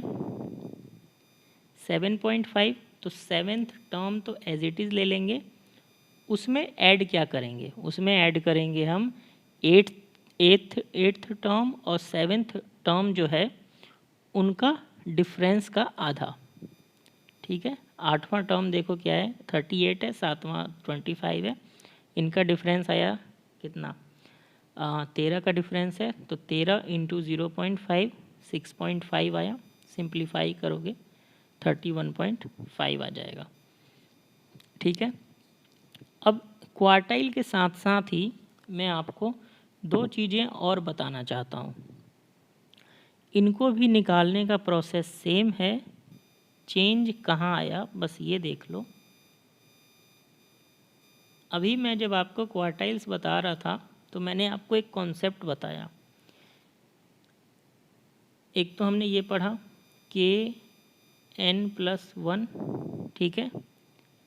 7.5, तो सेवेंथ टर्म तो एज इट इज़ ले लेंगे, उसमें ऐड क्या करेंगे, उसमें ऐड करेंगे हम एट्थ टर्म और सेवेंथ टर्म जो है उनका डिफरेंस का आधा। ठीक है, आठवां टर्म देखो क्या है 38 है, सातवां 25 है, इनका डिफरेंस आया कितना 13 का डिफरेंस है, तो 13 इंटू 0.5 6.5 आया, सिंप्लीफाई करोगे 31.5 आ जाएगा। ठीक है, अब क्वार्टाइल के साथ साथ ही मैं आपको दो चीज़ें और बताना चाहता हूँ, इनको भी निकालने का प्रोसेस सेम है, चेंज कहाँ आया बस ये देख लो। अभी मैं जब आपको क्वार्टाइल्स बता रहा था तो मैंने आपको एक कॉन्सेप्ट बताया, एक तो हमने ये पढ़ा के n+1, ठीक है,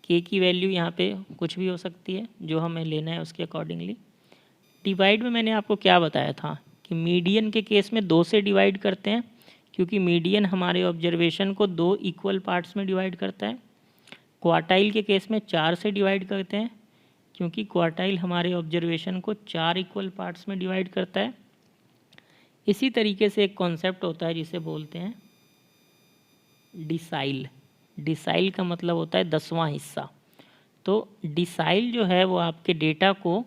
के की वैल्यू यहाँ पे कुछ भी हो सकती है जो हमें लेना है उसके अकॉर्डिंगली। डिवाइड में मैंने आपको क्या बताया था कि मीडियन के केस में 2 से डिवाइड करते हैं, क्योंकि मीडियन हमारे ऑब्जर्वेशन को 2 इक्वल पार्ट्स में डिवाइड करता है। क्वार्टाइल के केस में 4 से डिवाइड करते हैं, क्योंकि क्वार्टाइल हमारे ऑब्जर्वेशन को 4 इक्वल पार्ट्स में डिवाइड करता है। इसी तरीके से एक कॉन्सेप्ट होता है जिसे बोलते हैं डिसाइल। डिसाइल का मतलब होता है 10वां हिस्सा। तो डिसाइल जो है वो आपके डेटा को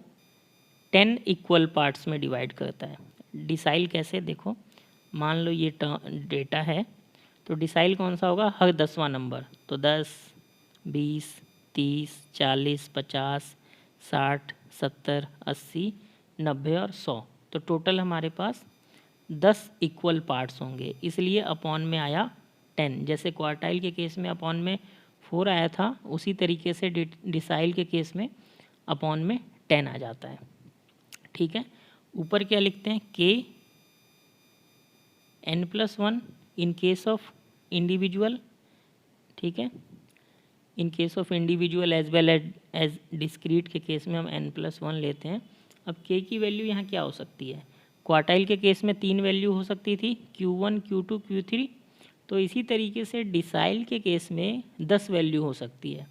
10 इक्वल पार्ट्स में डिवाइड करता है। डिसाइल कैसे, देखो मान लो ये डेटा है, तो डिसाइल कौन सा होगा, हर 10वां नंबर, तो 10 20 30 40 50 60 70 80 90 और 100, तो टोटल हमारे पास 10 इक्वल पार्ट्स होंगे, इसलिए अपॉन में आया 10। जैसे क्वार्टाइल के केस में अपॉन में 4 आया था, उसी तरीके से डिसाइल के केस में अपॉन में 10 आ जाता है। ठीक है, ऊपर क्या लिखते हैं, के n+1 in case of individual. ठीक है, in case of individual as well as discrete के केस में हम n+1 लेते हैं। अब के की वैल्यू यहाँ क्या हो सकती है, क्वार्टाइल के केस में 3 वैल्यू हो सकती थी, Q1 Q2 Q3, तो इसी तरीके से डिसाइल के केस में 10 वैल्यू हो सकती है,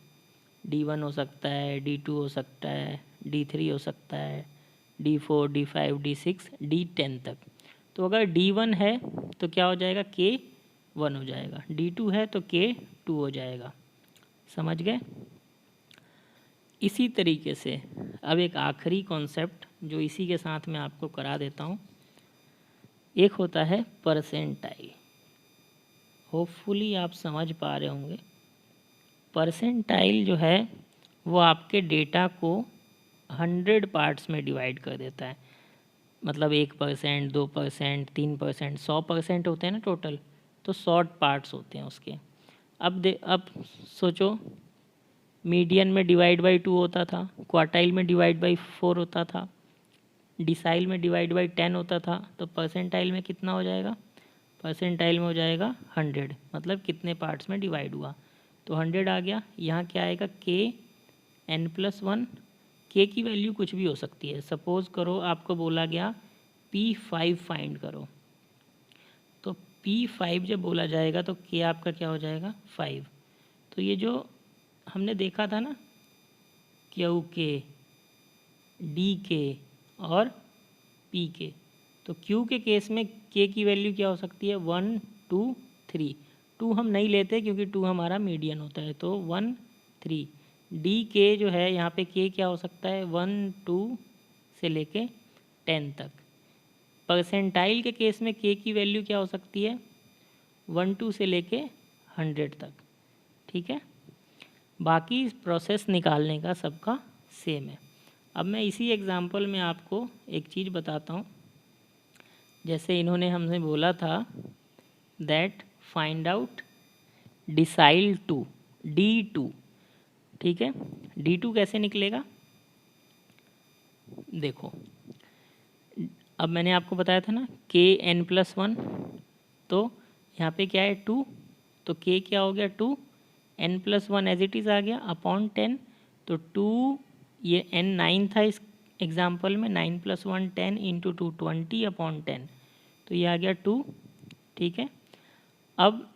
D1 हो सकता है, D2 हो सकता है, D3 हो सकता है, D4 D5 D6 D10 तक। तो अगर D1 है तो क्या हो जाएगा, K1 हो जाएगा, D2 है तो K2 हो जाएगा। समझ गए। इसी तरीके से अब एक आखिरी कॉन्सेप्ट जो इसी के साथ मैं आपको करा देता हूँ, एक होता है परसेंटाइल। होपफुली आप समझ पा रहे होंगे। परसेंटाइल जो है वो आपके डेटा को 100 पार्ट्स में डिवाइड कर देता है, मतलब 1%, 2%, 3%, 100% होते हैं ना टोटल, तो 100 पार्ट्स होते हैं उसके। अब सोचो, मीडियन में डिवाइड बाई 2 होता था, क्वार्टाइल में डिवाइड बाई 4 होता था, डिसाइल में डिवाइड बाई 10 होता था, तो परसेंटाइल में कितना हो जाएगा, परसेंटाइल में हो जाएगा 100, मतलब कितने पार्ट्स में डिवाइड हुआ, तो 100 आ गया। यहाँ क्या आएगा, के n+1, के की वैल्यू कुछ भी हो सकती है। सपोज़ करो आपको बोला गया P5 फाइंड करो, तो P5 जब बोला जाएगा तो के आपका क्या हो जाएगा 5। तो ये जो हमने देखा था ना, क्यू के, डी के और पी के, तो क्यू के केस में के की वैल्यू क्या हो सकती है, 1 2 3। 2 हम नहीं लेते क्योंकि 2 हमारा मीडियन होता है, तो 1 3। डी के जो है यहाँ पे के क्या हो सकता है, 1 2 से लेके 10 तक। परसेंटाइल के केस में के की वैल्यू क्या हो सकती है, 1 2 से लेके 100 तक। ठीक है, बाकी प्रोसेस निकालने का सबका सेम है। अब मैं इसी एग्जांपल में आपको एक चीज़ बताता हूँ। जैसे इन्होंने हमसे बोला था that find out decile two D2, ठीक है। D2 कैसे निकलेगा, देखो अब मैंने आपको बताया था ना Kn+1, तो यहाँ पे क्या है 2, तो K क्या हो गया 2, n+1 एज इट इज़ आ गया अपॉन 10, तो 2 ये n 9 था इस एग्जाम्पल में, 9+1 10 इंटू 2 20 अपॉन 10, तो ये आ गया 2, ठीक है। अब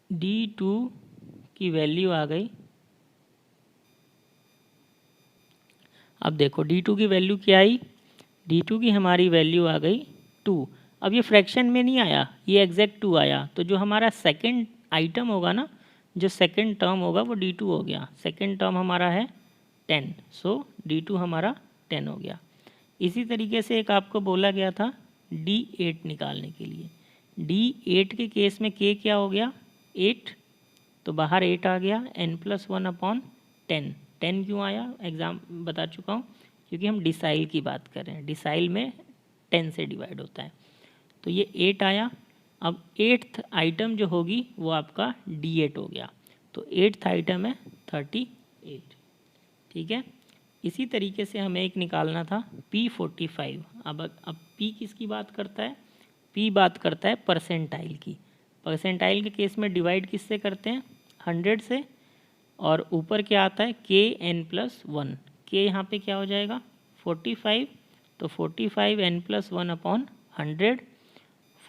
D2 की वैल्यू आ गई, अब देखो D2 की वैल्यू क्या आई, D2 की हमारी वैल्यू आ गई 2। अब ये फ्रैक्शन में नहीं आया, ये एग्जैक्ट 2 आया, तो जो हमारा सेकंड आइटम होगा ना, जो सेकंड टर्म होगा वो D2 हो गया। सेकंड टर्म हमारा है 10, सो D2 हमारा 10 हो गया। इसी तरीके से एक आपको बोला गया था D8 निकालने के लिए। D8 के केस में K क्या हो गया 8, तो बाहर 8 आ गया, n+1 अपॉन 10। 10 क्यों आया, एग्जाम बता चुका हूँ, क्योंकि हम डिसाइल की बात कर रहे हैं, डिसाइल में 10 से डिवाइड होता है, तो ये 8 आया। अब 8th आइटम जो होगी वो आपका D8 हो गया, तो 8th आइटम है 38, ठीक है। इसी तरीके से हमें एक निकालना था P45। अब P किसकी बात करता है, P बात करता है परसेंटाइल की। परसेंटाइल के केस में डिवाइड किससे करते हैं 100 से, और ऊपर क्या आता है Kn+1, K यहाँ पे क्या हो जाएगा 45, तो 45 n+1 अपॉन 100,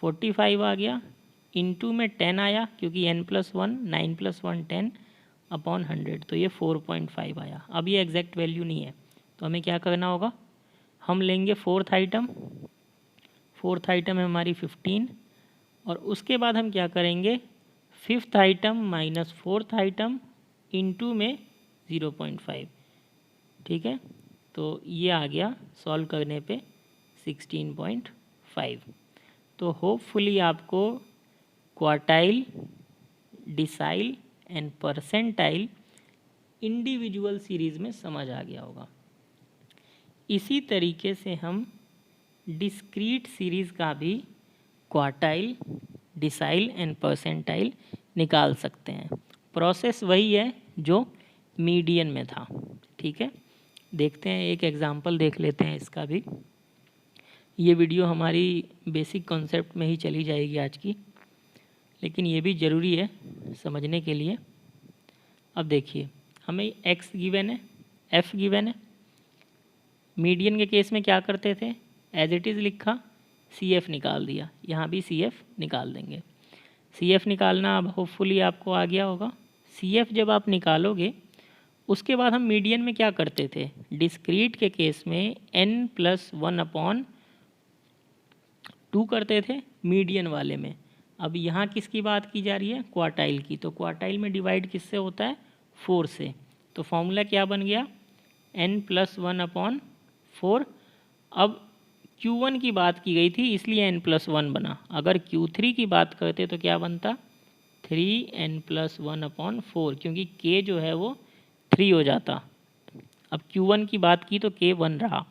45 आ गया, इंटू में 10 आया क्योंकि n+1 9+1 10 अपॉन 100, तो ये 4.5 आया। अब ये एग्जैक्ट वैल्यू नहीं है, तो हमें क्या करना होगा, हम लेंगे फोर्थ आइटम है हमारी 15, और उसके बाद हम क्या करेंगे fifth item minus fourth item into में 0.5, ठीक है। तो ये आ गया सॉल्व करने पे 16.5। तो होपफुली आपको quartile, decile and percentile individual series में समझ आ गया होगा। इसी तरीके से हम डिस्क्रीट सीरीज़ का भी क्वार्टाइल, डिसाइल एंड परसेंटाइल निकाल सकते हैं। प्रोसेस वही है जो मीडियन में था, ठीक है। देखते हैं, एक एग्जांपल देख लेते हैं इसका भी। ये वीडियो हमारी बेसिक कॉन्सेप्ट में ही चली जाएगी आज की, लेकिन ये भी ज़रूरी है समझने के लिए। अब देखिए हमें x गिवन है, f गिवन है। मीडियन के केस में क्या करते थे, एज इट इज़ लिखा, CF निकाल दिया, यहाँ भी CF निकाल देंगे। CF निकालना अब होपफुली आपको आ गया होगा। CF जब आप निकालोगे उसके बाद हम मीडियन में क्या करते थे, डिस्क्रीट के केस में n+1 अपॉन 2 करते थे मीडियन वाले में। अब यहाँ किसकी बात की जा रही है, क्वार्टाइल की, तो क्वार्टाइल में डिवाइड किससे होता है 4 से, तो फॉर्मूला क्या बन गया n+1 अपॉन 4। अब Q1 की बात की गई थी इसलिए n+1 बना, अगर Q3 की बात करते तो क्या बनता 3n+1 अपॉन 4, क्योंकि K जो है वो 3 हो जाता। अब Q1 की बात की तो K 1 रहा,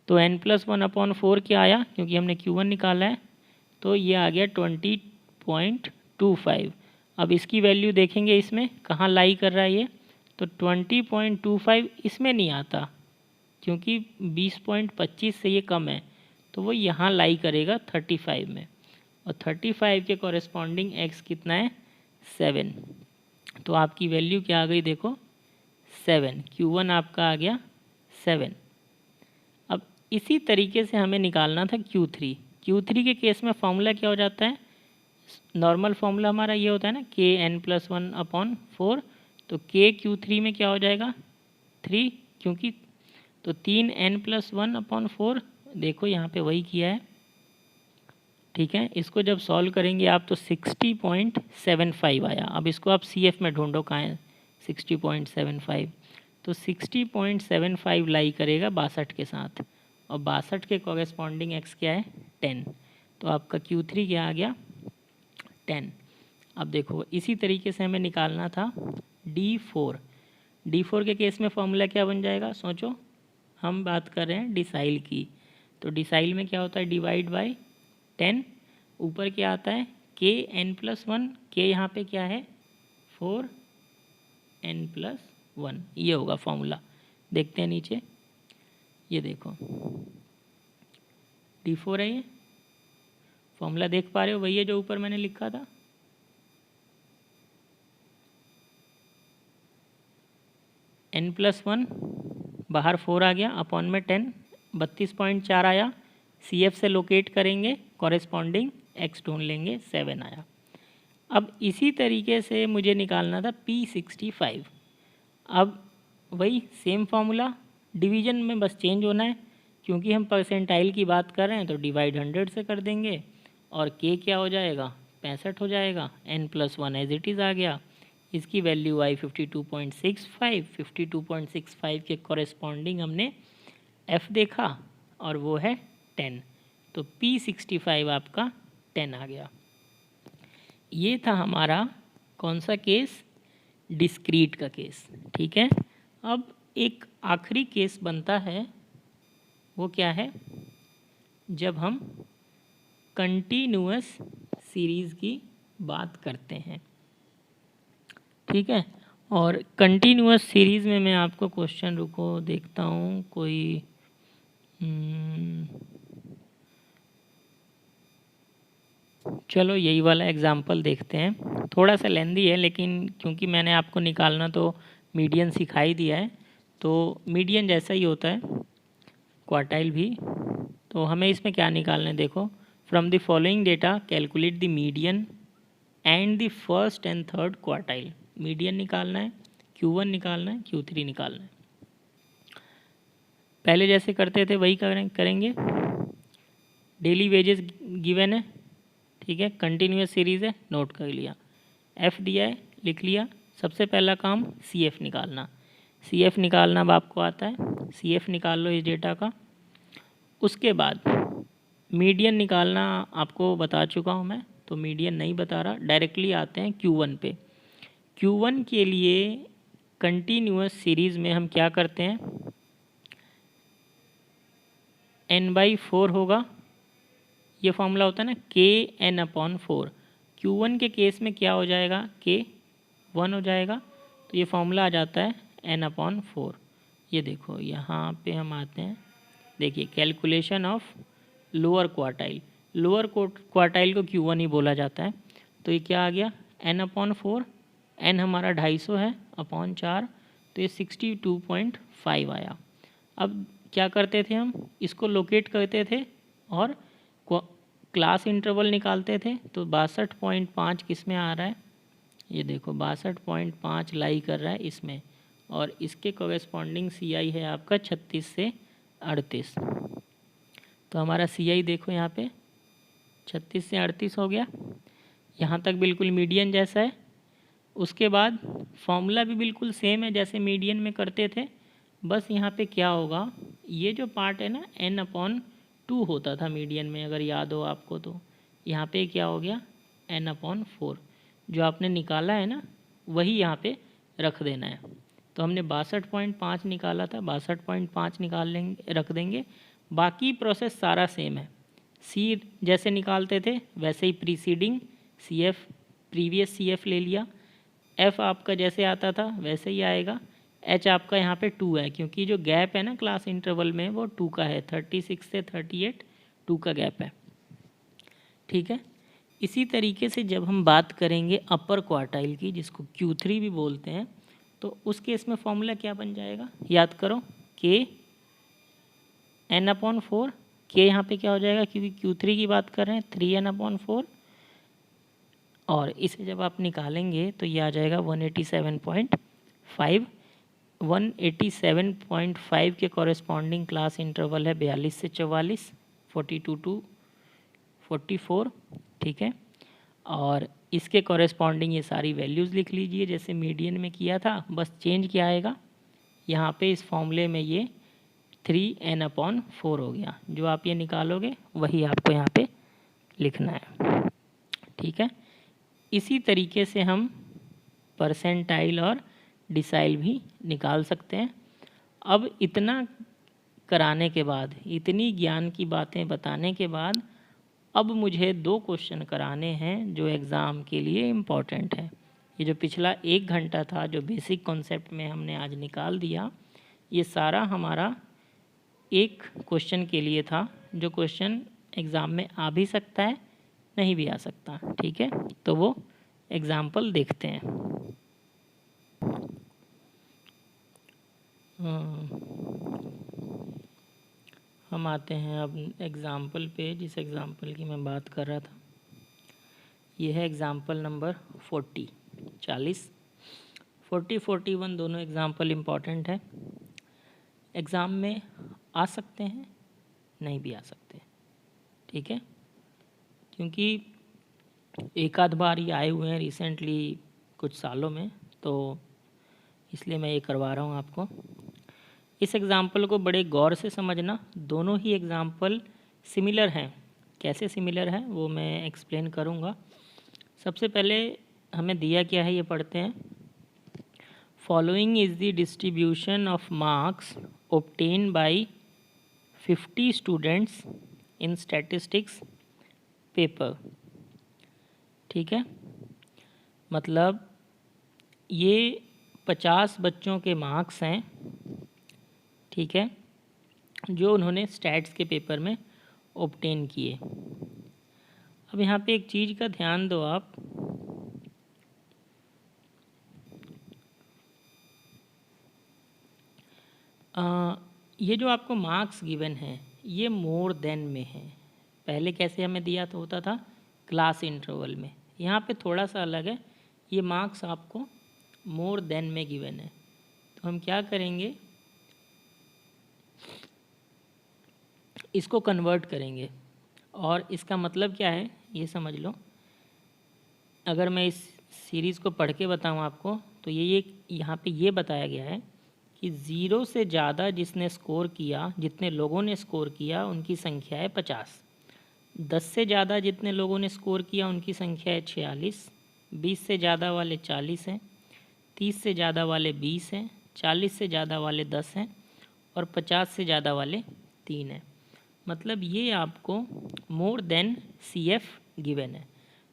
तो n+1 अपॉन 4 क्या आया, क्योंकि हमने Q1 निकाला है, तो ये आ गया 20.25। अब इसकी वैल्यू देखेंगे इसमें कहाँ लाई कर रहा है ये, तो 20.25 इसमें नहीं आता क्योंकि 20.25 से ये कम है, तो वो यहाँ लाई करेगा 35 में, और 35 के कॉरेस्पॉन्डिंग x कितना है 7, तो आपकी वैल्यू क्या आ गई देखो 7, Q1 आपका आ गया 7। अब इसी तरीके से हमें निकालना था Q3 के केस में फॉर्मूला क्या हो जाता है, नॉर्मल फॉर्मूला हमारा ये होता है ना Kn+1 अपॉन 4, तो K Q3 में क्या हो जाएगा 3, क्योंकि तो 3n+1 अपॉन 4, देखो यहाँ पे वही किया है, ठीक है। इसको जब सॉल्व करेंगे आप तो 60.75 आया। अब इसको आप CF में ढूंढो कहाँ है 60.75, तो 60.75 लाई करेगा 62 के साथ, और 62 के कॉरेस्पॉन्डिंग x क्या है 10, तो आपका Q3 क्या आ गया 10। अब देखो इसी तरीके से हमें निकालना था D4। D4 के केस में फॉर्मूला क्या बन जाएगा, सोचो। हम बात कर रहे हैं डिसाइल की, तो डिसाइल में क्या होता है, डिवाइड बाय 10, ऊपर क्या आता है Kn+1, के यहाँ पे क्या है 4n+1, ये होगा फॉर्मूला। देखते हैं नीचे, ये देखो D4 है, ये फॉर्मूला देख पा रहे हो, वही है जो ऊपर मैंने लिखा था। n+1 बाहर 4 आ गया, अपॉन में 10, 32.4 आया। CF से लोकेट करेंगे, कॉरेस्पॉन्डिंग x ढूंढ लेंगे, 7 आया। अब इसी तरीके से मुझे निकालना था P65। अब वही सेम फार्मूला, डिवीजन में बस चेंज होना है, क्योंकि हम परसेंटाइल की बात कर रहे हैं तो डिवाइड 100 से कर देंगे, और k क्या हो जाएगा 65 हो जाएगा, n+1 एज इट इज़ आ गया। इसकी वैल्यू आई 52.65। 52.65 के कॉरेस्पॉन्डिंग हमने f देखा और वो है 10, तो P65 आपका 10 आ गया। ये था हमारा कौन सा केस, डिस्क्रीट का केस। ठीक है, अब एक आखिरी केस बनता है, वो क्या है, जब हम कंटिन्यूअस सीरीज़ की बात करते हैं। ठीक है, और कंटिन्यूअस सीरीज़ में मैं आपको क्वेश्चन, रुको देखता हूँ कोई, चलो यही वाला एग्जाम्पल देखते हैं। थोड़ा सा लेंदी है, लेकिन क्योंकि मैंने आपको निकालना तो मीडियन सिखाई दिया है, तो मीडियन जैसा ही होता है क्वार्टाइल भी। तो हमें इसमें क्या निकालना है, देखो, from the following data calculate the median and the first and third quartile. Median निकालना है, Q1 निकालना है, Q3 निकालना है। पहले जैसे करते थे वही करेंगे। डेली वेजेस गिवन है, ठीक है, कंटिन्यूअस सीरीज़ है, नोट कर लिया, F दिया है, लिख लिया। सबसे पहला काम CF निकालना। CF निकालना अब आपको आता है, CF निकाल लो इस डेटा का। उसके बाद मीडियन निकालना आपको बता चुका हूँ मैं, तो मीडियन नहीं बता रहा, डायरेक्टली आते हैं Q1 पे। Q1 के लिए कंटिन्यूअस सीरीज़ में हम क्या करते हैं, n/4 होगा, ये फॉर्मूला होता है ना, Kn/4। Q1 के केस में क्या हो जाएगा, K1 हो जाएगा, तो ये फॉर्मूला आ जाता है n/4। ये देखो यहाँ पे हम आते हैं, देखिए calculation of lower quartile. Lower quartile को Q1 ही बोला जाता है, तो ये क्या आ गया n/4, n हमारा 250 है, अपॉन 4, तो ये 62.5 आया। अब क्या करते थे हम, इसको लोकेट करते थे और क्लास इंटरवल निकालते थे, तो 62.5 किस में आ रहा है, ये देखो 62.5 लाई कर रहा है इसमें, और इसके कोरेस्पॉन्डिंग CI है आपका 36 से 38। तो हमारा CI देखो यहाँ पे 36 से 38 हो गया, यहाँ तक बिल्कुल मीडियन जैसा है। उसके बाद फॉर्मूला भी बिल्कुल सेम है जैसे मीडियन में करते थे, बस यहाँ पे क्या होगा, ये जो पार्ट है ना n/2 होता था मीडियन में, अगर याद हो आपको, तो यहाँ पे क्या हो गया n/4। जो आपने निकाला है ना वही यहाँ पे रख देना है। तो हमने 62.5 निकाला था, 62.5 निकाल लेंगे, रख देंगे। बाकी प्रोसेस सारा सेम है, C जैसे निकालते थे वैसे ही प्रीसीडिंग CF, प्रीवियस CF ले लिया, F आपका जैसे आता था वैसे ही आएगा, H आपका यहाँ पे 2 है, क्योंकि जो गैप है ना क्लास इंटरवल में वो 2 का है, 36 से 38 2 का गैप है। ठीक है, इसी तरीके से जब हम बात करेंगे अपर क्वार्टाइल की, जिसको Q3 भी बोलते हैं, तो उस केस में फॉर्मूला क्या बन जाएगा, याद करो, Kn/4। K यहाँ पे क्या हो जाएगा, क्योंकि Q3 की बात कर रहे हैं, 3n/4, और इसे जब आप निकालेंगे तो ये आ जाएगा 187.5। 187.5 के कॉरेस्पॉन्डिंग क्लास इंटरवल है 42 से 44, 42 टू 44। ठीक है, और इसके कॉरेस्पॉन्डिंग ये सारी वैल्यूज़ लिख लीजिए जैसे मीडियन में किया था, बस चेंज क्या आएगा यहाँ पे इस फॉर्मूले में, ये 3n/4 हो गया। जो आप ये निकालोगे वही आपको यहाँ पे लिखना है। ठीक है, इसी तरीके से हम परसेंटाइल और डिसाइल भी निकाल सकते हैं। अब इतना कराने के बाद, इतनी ज्ञान की बातें बताने के बाद, अब मुझे 2 क्वेश्चन कराने हैं जो एग्ज़ाम के लिए इम्पॉर्टेंट है। ये जो पिछला 1 घंटा था, जो बेसिक कॉन्सेप्ट में हमने आज निकाल दिया, ये सारा हमारा एक क्वेश्चन के लिए था, जो क्वेश्चन एग्ज़ाम में आ भी सकता है, नहीं भी आ सकता। ठीक है, तो वो एग्ज़ाम्पल देखते हैं। हम आते हैं अब एग्ज़ाम्पल पे, जिस एग्ज़ाम्पल की मैं बात कर रहा था। ये है एग्ज़ाम्पल नंबर 40। 41 दोनों एग्ज़ाम्पल इम्पॉर्टेंट है, एग्ज़ाम में आ सकते हैं, नहीं भी आ सकते। ठीक है, क्योंकि एक आध बार ये आए हुए हैं रिसेंटली कुछ सालों में, तो इसलिए मैं ये करवा रहा हूँ आपको। इस एग्ज़ाम्पल को बड़े गौर से समझना। दोनों ही एग्ज़ाम्पल सिमिलर हैं। कैसे सिमिलर हैं वो मैं एक्सप्लेन करूँगा। सबसे पहले हमें दिया क्या है ये पढ़ते हैं। Following is the distribution of marks obtained by 50 students in statistics paper. ठीक है, मतलब ये 50 बच्चों के मार्क्स हैं, ठीक है, जो उन्होंने स्टैट्स के पेपर में ऑब्टेन किए। अब यहाँ पे एक चीज़ का ध्यान दो आप, ये जो आपको मार्क्स गिवन है ये मोर देन में है। पहले कैसे हमें दिया तो होता था क्लास इंटरवल में, यहाँ पे थोड़ा सा अलग है। ये मार्क्स आपको मोर देन में गिवन है, तो हम क्या करेंगे, इसको कन्वर्ट करेंगे। और इसका मतलब क्या है ये समझ लो। अगर मैं इस सीरीज़ को पढ़ के बताऊँ आपको, तो ये यहाँ पे ये बताया गया है कि 0 से ज़्यादा जिसने स्कोर किया, जितने लोगों ने स्कोर किया उनकी संख्या है 50। 10 से ज़्यादा जितने लोगों ने स्कोर किया उनकी संख्या है 46। 20 से ज़्यादा वाले 40 हैं। 30 से ज़्यादा वाले 20 हैं। 40 से ज़्यादा वाले 10 हैं। और 50 से ज़्यादा वाले 3 हैं। मतलब ये आपको मोर देन CF गिवन है।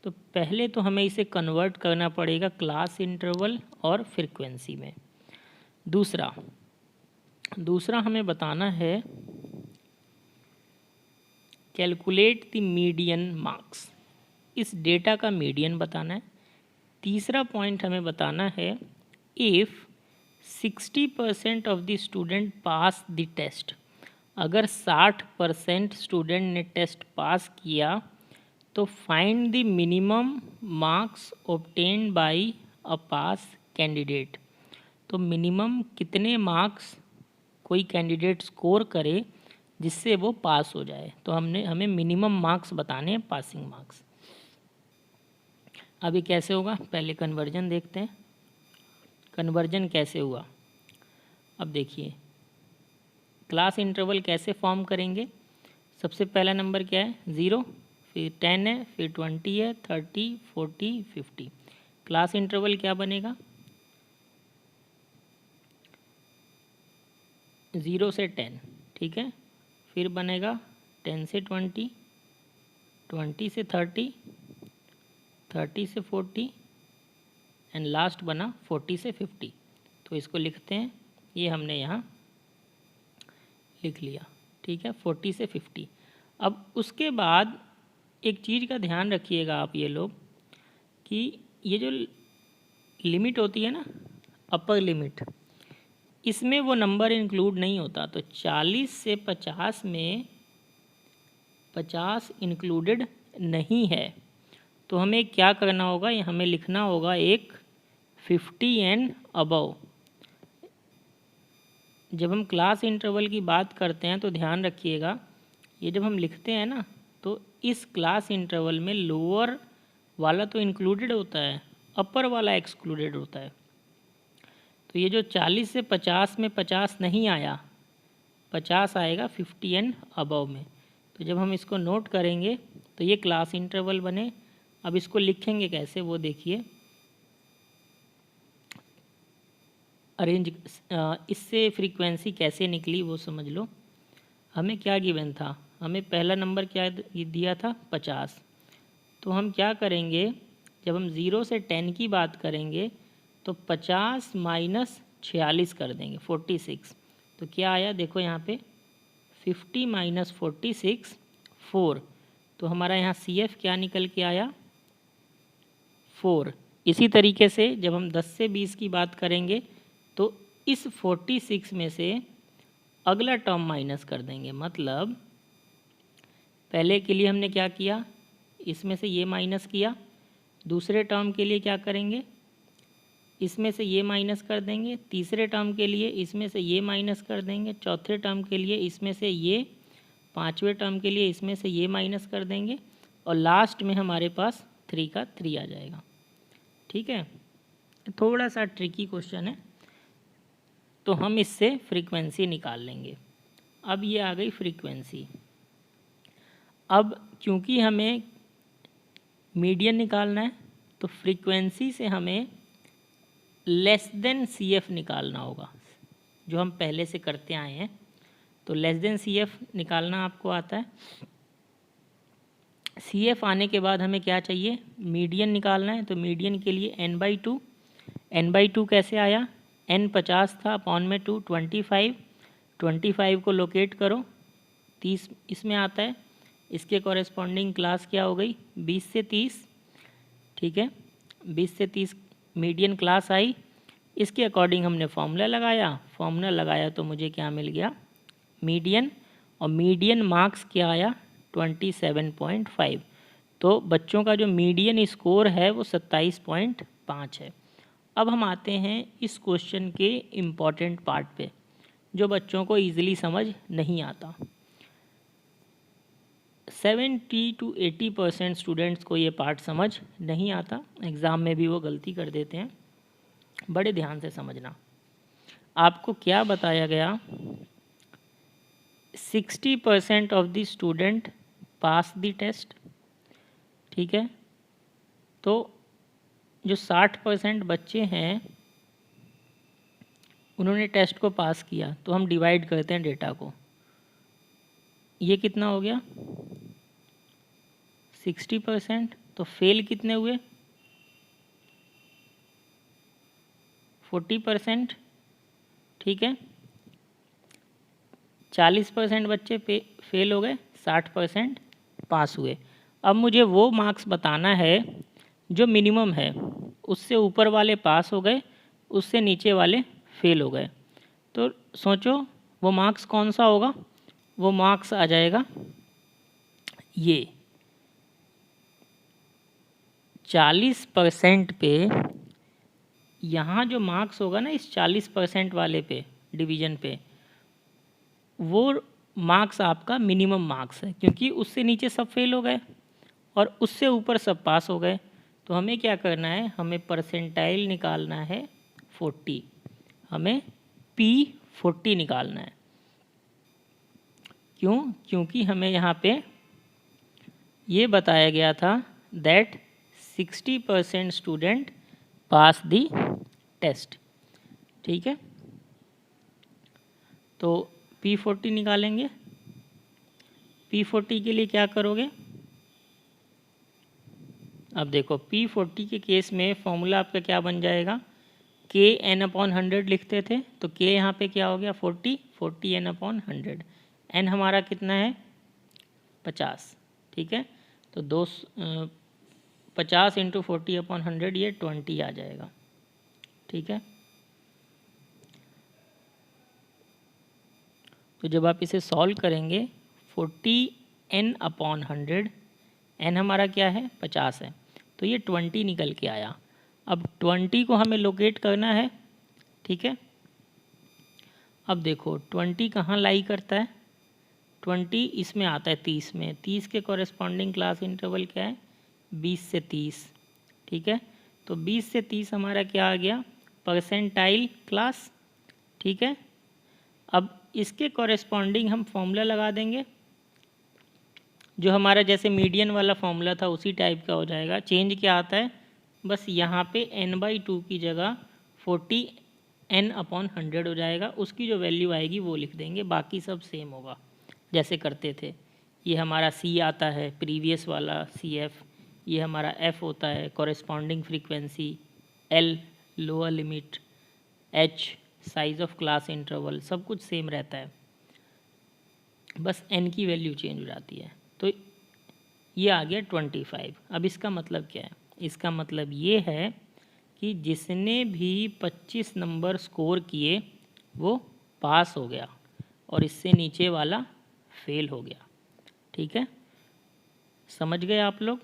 तो पहले तो हमें इसे कन्वर्ट करना पड़ेगा क्लास इंटरवल और फ्रीक्वेंसी में। दूसरा हमें बताना है कैलकुलेट द मीडियन मार्क्स, इस डेटा का मीडियन बताना है। तीसरा पॉइंट हमें बताना है if 60% of the student pass the test, अगर 60% स्टूडेंट ने टेस्ट पास किया तो find the minimum marks obtained by a pass candidate. तो मिनिमम कितने मार्क्स कोई कैंडिडेट स्कोर करे जिससे वो पास हो जाए, तो हमें मिनिमम मार्क्स बताने हैं, पासिंग मार्क्स। अब ये कैसे होगा, पहले कन्वर्जन देखते हैं। कन्वर्जन कैसे हुआ, अब देखिए क्लास इंटरवल कैसे फॉर्म करेंगे। सबसे पहला नंबर क्या है 0, फिर 10 है, फिर 20 है, 30, 40, 50। क्लास इंटरवल क्या बनेगा 0 से 10, ठीक है। फिर बनेगा 10 से 20, 20 से 30, 30 से 40 एंड लास्ट बना 40 से 50। तो इसको लिखते हैं, ये हमने यहाँ लिख लिया, ठीक है, 40 से 50। अब उसके बाद एक चीज़ का ध्यान रखिएगा आप ये लोग कि ये जो लिमिट होती है ना, अपर लिमिट, इसमें वो नंबर इंक्लूड नहीं होता। तो 40 से 50 में 50 इंक्लूडेड नहीं है, तो हमें क्या करना होगा, ये हमें लिखना होगा एक 50 एंड अबव। जब हम क्लास इंटरवल की बात करते हैं तो ध्यान रखिएगा, ये जब हम लिखते हैं ना, तो इस क्लास इंटरवल में लोअर वाला तो इंक्लूडेड होता है, अपर वाला एक्सक्लूडेड होता है। तो ये जो 40 से 50 में 50 नहीं आया, 50 आएगा 50 एंड अबव में। तो जब हम इसको नोट करेंगे तो ये क्लास इंटरवल बने, अब इसको लिखेंगे कैसे वो देखिए। अरेंज इससे फ्रीक्वेंसी कैसे निकली वो समझ लो। हमें क्या गिवन था, हमें पहला नंबर क्या दिया था 50। तो हम क्या करेंगे, जब हम 0 से 10 की बात करेंगे तो 50 माइनस 46 कर देंगे 46। तो क्या आया देखो यहाँ पे 50 माइनस 46 4। तो हमारा यहाँ CF क्या निकल के आया 4। इसी तरीके से जब हम 10 से 20 की बात करेंगे तो इस 46 में से अगला टर्म माइनस कर देंगे। मतलब पहले के लिए हमने क्या किया, इसमें से ये माइनस किया। दूसरे टर्म के लिए क्या करेंगे, इसमें से ये माइनस कर देंगे। तीसरे टर्म के लिए इसमें से ये माइनस कर देंगे। चौथे टर्म के लिए इसमें से ये, पांचवें टर्म के लिए इसमें से ये माइनस कर देंगे और लास्ट में हमारे पास 3 का 3 आ जाएगा। ठीक है, थोड़ा सा ट्रिकी क्वेश्चन है, तो हम इससे फ्रीक्वेंसी निकाल लेंगे। अब ये आ गई फ्रीक्वेंसी। अब क्योंकि हमें मीडियन निकालना है तो फ्रीक्वेंसी से हमें लेस देन CF निकालना होगा, जो हम पहले से करते आए हैं। तो लेस देन CF निकालना आपको आता है। CF आने के बाद हमें क्या चाहिए, मीडियन निकालना है। तो मीडियन के लिए n/2। n/2 कैसे आया, n 50 था, अपॉन में 2 25। 25 को लोकेट करो, 30 इसमें आता है। इसके कॉरेस्पॉन्डिंग क्लास क्या हो गई 20 से 30। ठीक है, 20 से 30 मीडियन क्लास आई। इसके अकॉर्डिंग हमने फॉर्मूला लगाया तो मुझे क्या मिल गया मीडियन, और मीडियन मार्क्स क्या आया 27.5। तो बच्चों का जो मीडियन स्कोर है वो 27.5 है। अब हम आते हैं इस क्वेश्चन के इम्पॉर्टेंट पार्ट पे, जो बच्चों को ईजिली समझ नहीं आता। 70 to 80% स्टूडेंट्स को ये पार्ट समझ नहीं आता, एग्ज़ाम में भी वो गलती कर देते हैं। बड़े ध्यान से समझना। आपको क्या बताया गया, 60% of the student pass the test. ठीक है, तो जो 60% बच्चे हैं उन्होंने टेस्ट को पास किया, तो हम डिवाइड करते हैं डेटा को। ये कितना हो गया 60%। तो फेल कितने हुए 40%। ठीक है, 40% बच्चे फेल हो गए, 60% पास हुए। अब मुझे वो मार्क्स बताना है जो मिनिमम है, उससे ऊपर वाले पास हो गए, उससे नीचे वाले फेल हो गए। तो सोचो वो मार्क्स कौन सा होगा, वो मार्क्स आ जाएगा ये 40% पे। यहाँ जो मार्क्स होगा ना इस 40% वाले पे डिवीज़न पे, वो मार्क्स आपका मिनिमम मार्क्स है, क्योंकि उससे नीचे सब फेल हो गए और उससे ऊपर सब पास हो गए। तो हमें क्या करना है, हमें परसेंटाइल निकालना है 40, हमें P40 निकालना है। क्यों, क्योंकि हमें यहाँ पे ये बताया गया था that 60% student pass the test. ठीक है, तो P40 निकालेंगे। P40 के लिए क्या करोगे, अब देखो P40 के केस में फॉर्मूला आपका क्या बन जाएगा, Kn/100 लिखते थे, तो K यहाँ पे क्या हो गया 40 n/100। n हमारा कितना है 50। ठीक है, तो 50 × 40/100 ये 20 आ जाएगा। ठीक है, तो जब आप इसे सॉल्व करेंगे 40n/100, n हमारा क्या है 50 है, तो ये 20 निकल के आया। अब 20 को हमें लोकेट करना है। ठीक है, अब देखो 20 कहाँ लाई करता है, 20 इसमें आता है 30 में। 30 के कॉरेस्पॉन्डिंग क्लास इंटरवल क्या है 20 से 30। ठीक है, तो 20 से 30 हमारा क्या आ गया परसेंटाइल क्लास। ठीक है, अब इसके कॉरेस्पॉन्डिंग हम फॉर्मूला लगा देंगे। जो हमारा जैसे मीडियन वाला फॉर्मूला था उसी टाइप का हो जाएगा। चेंज क्या आता है, बस यहाँ पे n/2 की जगह 40 n/100 हो जाएगा, उसकी जो वैल्यू आएगी वो लिख देंगे, बाकी सब सेम होगा जैसे करते थे। ये हमारा C आता है प्रीवियस वाला CF, ये हमारा F होता है corresponding frequency, L lower limit, H size of class interval, सब कुछ सेम रहता है, बस n की वैल्यू चेंज हो जाती है। तो ये आ गया 25। अब इसका मतलब क्या है, इसका मतलब ये है कि जिसने भी 25 नंबर स्कोर किए वो पास हो गया और इससे नीचे वाला फेल हो गया। ठीक है, समझ गए आप लोग।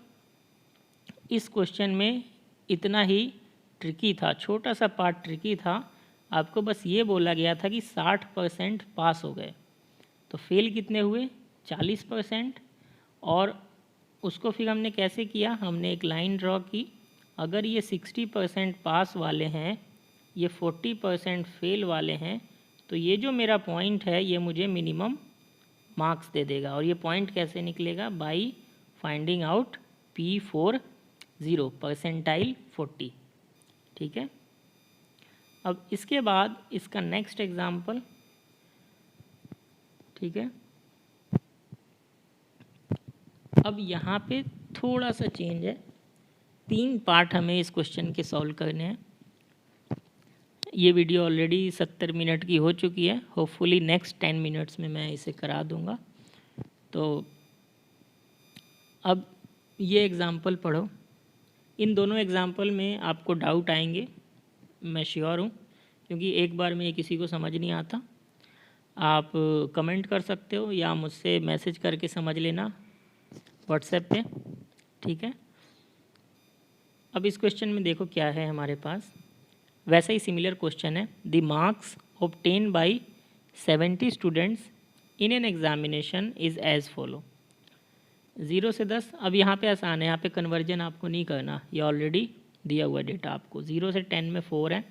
इस क्वेश्चन में इतना ही ट्रिकी था, छोटा सा पार्ट ट्रिकी था। आपको बस ये बोला गया था कि 60% पास हो गए, तो फेल कितने हुए, 40%। और उसको फिर हमने कैसे किया, हमने एक लाइन ड्रॉ की, अगर ये 60% पास वाले हैं, ये 40% फेल वाले हैं, तो ये जो मेरा पॉइंट है ये मुझे मिनिमम मार्क्स दे देगा। और ये पॉइंट कैसे निकलेगा, by finding out P40 percentile 40। ठीक है, अब इसके बाद इसका नेक्स्ट एग्जाम्पल। ठीक है, अब यहाँ पे थोड़ा सा चेंज है, 3 पार्ट हमें इस क्वेश्चन के सॉल्व करने हैं। ये वीडियो ऑलरेडी 70 मिनट की हो चुकी है, होपफुली नेक्स्ट 10 मिनट्स में मैं इसे करा दूँगा। तो अब ये एग्ज़ाम्पल पढ़ो, इन दोनों एग्ज़ाम्पल में आपको डाउट आएंगे, मैं श्योर हूँ, क्योंकि एक बार में ये किसी को समझ नहीं आता। आप कमेंट कर सकते हो या मुझसे मैसेज करके समझ लेना व्हाट्सएप पे। ठीक है, अब इस क्वेश्चन में देखो क्या है हमारे पास, वैसा ही सिमिलर क्वेश्चन है। The marks obtain by 70 students in an examination is as follow. 0 से 10, अब यहाँ पे आसान है, यहाँ पे कन्वर्जन आपको नहीं करना, ये ऑलरेडी दिया हुआ डेटा आपको। 0 से 10 में 4 है,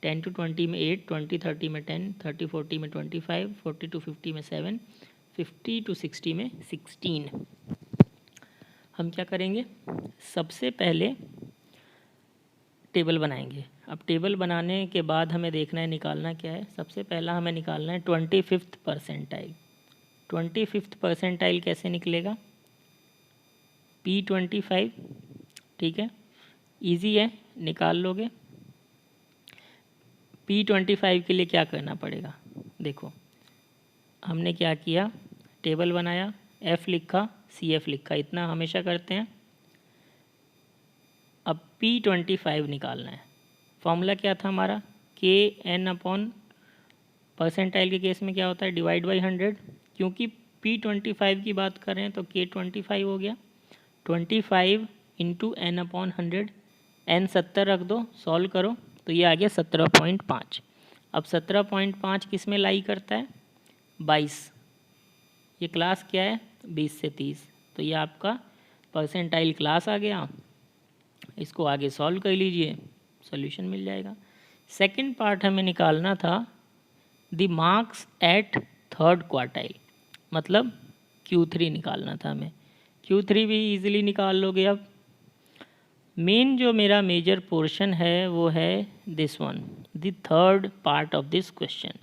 10 to 20 में 8, 20-30 में 10, 30-40 में 25, 40-50 में 7, 50-60 में 16। हम क्या करेंगे, सबसे पहले टेबल बनाएंगे। अब टेबल बनाने के बाद हमें देखना है, निकालना क्या है, सबसे पहला हमें निकालना है 25th परसेंटाइल। 25th परसेंटाइल कैसे निकलेगा, P25। ठीक है, इजी है, निकाल लोगे। P25 के लिए क्या करना पड़ेगा, देखो हमने क्या किया, टेबल बनाया, F लिखा, CF लिखा, इतना हमेशा करते हैं। अब P25 निकालना है, फॉर्मूला क्या था हमारा, KN/, परसेंटाइल के केस में क्या होता है, डिवाइड बाई 100। क्योंकि P25 की बात कर रहे हैं तो K25 हो गया, 25 इंटू N/100, N 70 रख दो, सॉल्व करो तो ये आ गया 17.5। अब 17.5 किस में लाई करता है, 22। ये क्लास क्या है, 20 से 30, तो ये आपका परसेंटाइल क्लास आ गया। इसको आगे सॉल्व कर लीजिए, सॉल्यूशन मिल जाएगा। सेकंड पार्ट हमें निकालना था the marks at third quartile, मतलब Q3 निकालना था हमें। Q3 भी इजीली निकाल लोगे। अब मेन जो मेरा मेजर पोर्शन है वो है this one, the third part of this question.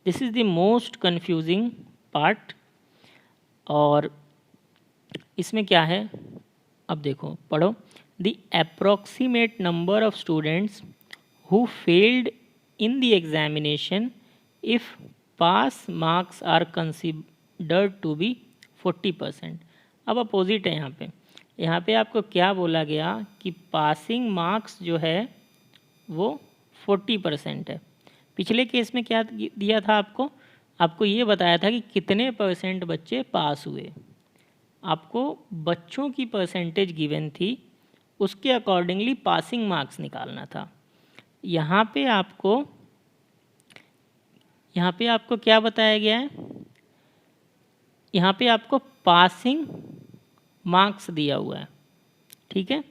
This is the most confusing part. और इसमें क्या है, अब देखो पढ़ो, the approximate number of students who failed in the examination if pass marks are considered to be 40%। अब opposite है यहाँ पे आपको क्या बोला गया कि पासिंग मार्क्स जो है वो 40% है। पिछले केस में क्या दिया था आपको ये बताया था कि कितने परसेंट बच्चे पास हुए, आपको बच्चों की परसेंटेज गिवन थी, उसके अकॉर्डिंगली पासिंग मार्क्स निकालना था। यहाँ पे आपको क्या बताया गया है, यहाँ पे आपको पासिंग मार्क्स दिया हुआ है। ठीक है,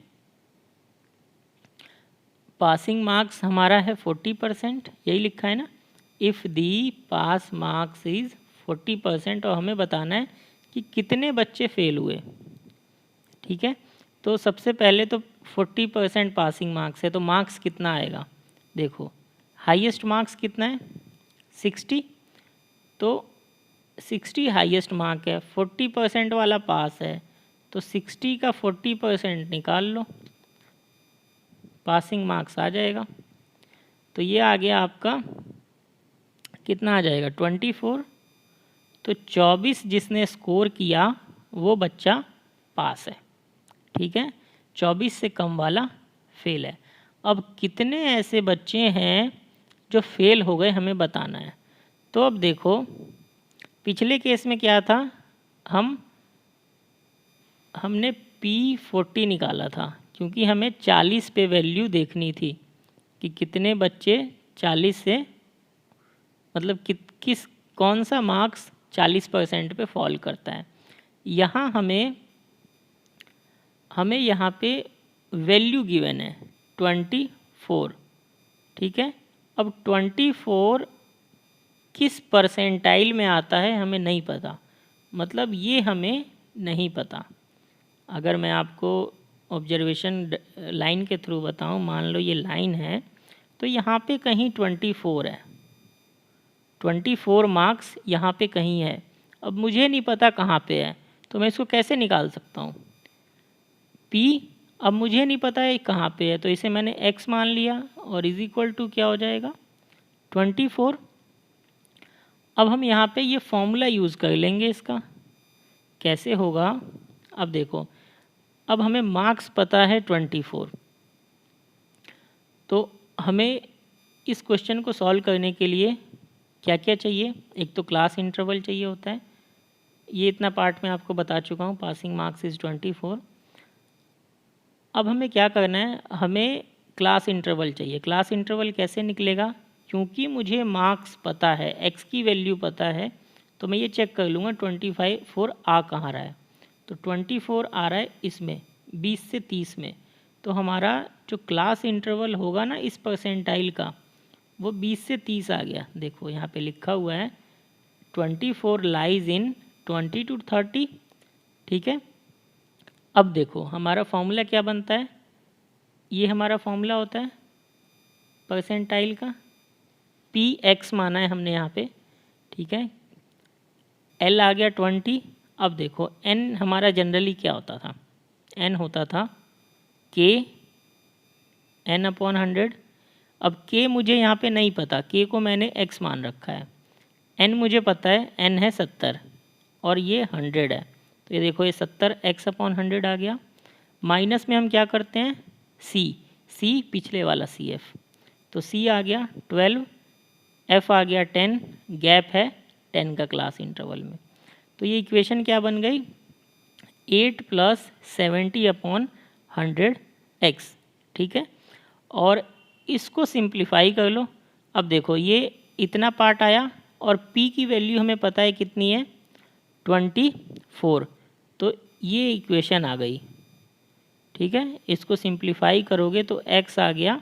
पासिंग मार्क्स हमारा है 40%, यही लिखा है ना, if the pass marks is 40%। और हमें बताना है कि कितने बच्चे फेल हुए। ठीक है, तो सबसे पहले तो 40% पासिंग मार्क्स है, तो मार्क्स कितना आएगा, देखो हाईएस्ट मार्क्स कितना है 60, तो 60 हाईएस्ट मार्क है, 40% वाला पास है, तो 60 का 40% निकाल लो, पासिंग मार्क्स आ जाएगा। तो ये आ गया आपका कितना आ जाएगा 24, तो 24 जिसने स्कोर किया वो बच्चा पास है। ठीक है, 24 से कम वाला फेल है। अब कितने ऐसे बच्चे हैं जो फेल हो गए हमें बताना है। तो अब देखो पिछले केस में क्या था, हमने P40 निकाला था क्योंकि हमें 40 पे वैल्यू देखनी थी कि कितने बच्चे 40 से मतलब किस कौन सा मार्क्स 40% पे फॉल करता है। यहाँ हमें यहाँ पे वैल्यू गिवन है 24। ठीक है, अब 24 किस परसेंटाइल में आता है हमें नहीं पता, मतलब ये हमें नहीं पता। अगर मैं आपको ऑब्जर्वेशन लाइन के थ्रू बताऊं, मान लो ये लाइन है तो यहाँ पे कहीं 24 है, 24 मार्क्स यहाँ पे कहीं है। अब मुझे नहीं पता कहाँ पे है, तो मैं इसको कैसे निकाल सकता हूँ P। अब मुझे नहीं पता है कहाँ पे है, तो इसे मैंने x मान लिया और इज इक्वल टू क्या हो जाएगा 24। अब हम यहाँ पे ये फॉर्मूला यूज़ कर लेंगे, इसका कैसे होगा अब देखो। अब हमें मार्क्स पता है 24, तो हमें इस क्वेश्चन को सॉल्व करने के लिए क्या क्या चाहिए, एक तो क्लास इंटरवल चाहिए होता है, ये इतना पार्ट में आपको बता चुका हूँ, पासिंग मार्क्स इज़ 24। अब हमें क्या करना है, हमें क्लास इंटरवल चाहिए। क्लास इंटरवल कैसे निकलेगा, क्योंकि मुझे मार्क्स पता है, x की वैल्यू पता है, तो मैं ये चेक कर लूँगा 24 आ कहाँ रहा है। तो 24 आ रहा है इसमें 20 से 30 में, तो हमारा जो क्लास इंटरवल होगा ना इस परसेंटाइल का वो 20 से 30 आ गया। देखो यहाँ पे लिखा हुआ है 24 लाइज इन 20 to 30। ठीक है, अब देखो हमारा फॉर्मूला क्या बनता है, ये हमारा फॉर्मूला होता है परसेंटाइल का, px माना है हमने यहाँ पे। ठीक है, l आ गया 20। अब देखो n हमारा जनरली क्या होता था, n होता था k n/100। अब k मुझे यहाँ पे नहीं पता, k को मैंने x मान रखा है, n मुझे पता है n है 70 और ये 100 है, तो ये देखो ये 70 x/100 आ गया। माइनस में हम क्या करते हैं c पिछले वाला CF, तो c आ गया 12, f आ गया 10, गैप है 10 का क्लास इंटरवल में। तो ये इक्वेशन क्या बन गई 8 + 70/100x। ठीक है, और इसको सिंप्लीफाई कर लो। अब देखो ये इतना पार्ट आया और p की वैल्यू हमें पता है कितनी है 24, तो ये इक्वेशन आ गई। ठीक है, इसको सिंप्लीफाई करोगे तो x आ गया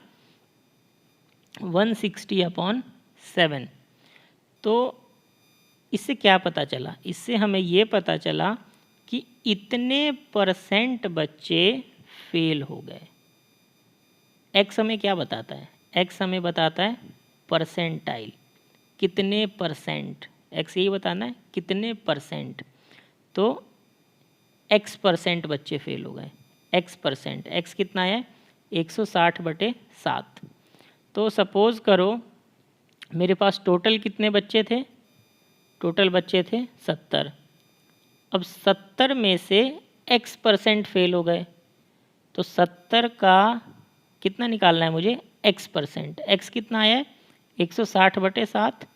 160/7। तो इससे क्या पता चला, इससे हमें ये पता चला कि इतने % बच्चे फेल हो गए। x हमें क्या बताता है, x हमें बताता है परसेंटाइल, कितने %, x यही बताना है कितने %। तो x% बच्चे फेल हो गए, x%, x कितना है 160/7। तो सपोज़ करो मेरे पास टोटल कितने बच्चे थे, टोटल बच्चे थे 70। अब 70 में से x% फेल हो गए, तो 70 का कितना निकालना है मुझे x%, x कितना आया है 160/7,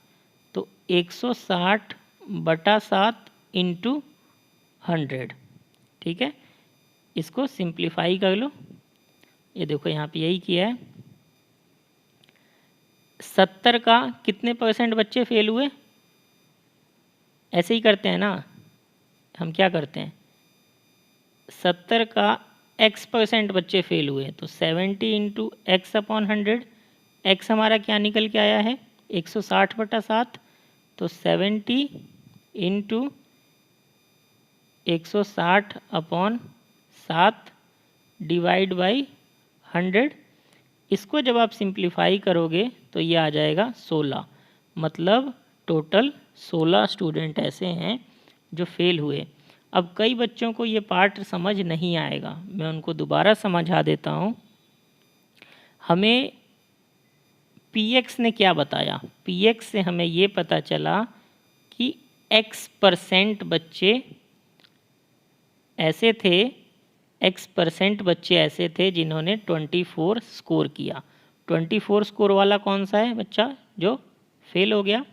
तो 160/7 × 100। ठीक है, इसको सिंप्लीफाई कर लो, ये देखो यहाँ पे यही किया है। 70 का कितने % बच्चे फेल हुए, ऐसे ही करते हैं ना, हम क्या करते हैं 70 का x% बच्चे फेल हुए, तो 70 × x/100, x हमारा क्या निकल के आया है 160/7, तो 70 × 160 अपॉन 7 डिवाइड बाई 100। इसको जब आप सिंप्लीफाई करोगे तो ये आ जाएगा 16। मतलब टोटल 16 स्टूडेंट ऐसे हैं जो फेल हुए। अब कई बच्चों को ये पार्ट समझ नहीं आएगा, मैं उनको दोबारा समझा देता हूँ। हमें px ने क्या बताया, px से हमें ये पता चला कि x% बच्चे ऐसे थे, x% बच्चे ऐसे थे जिन्होंने 24 स्कोर किया। 24 स्कोर वाला कौन सा है बच्चा जो फेल हो गया,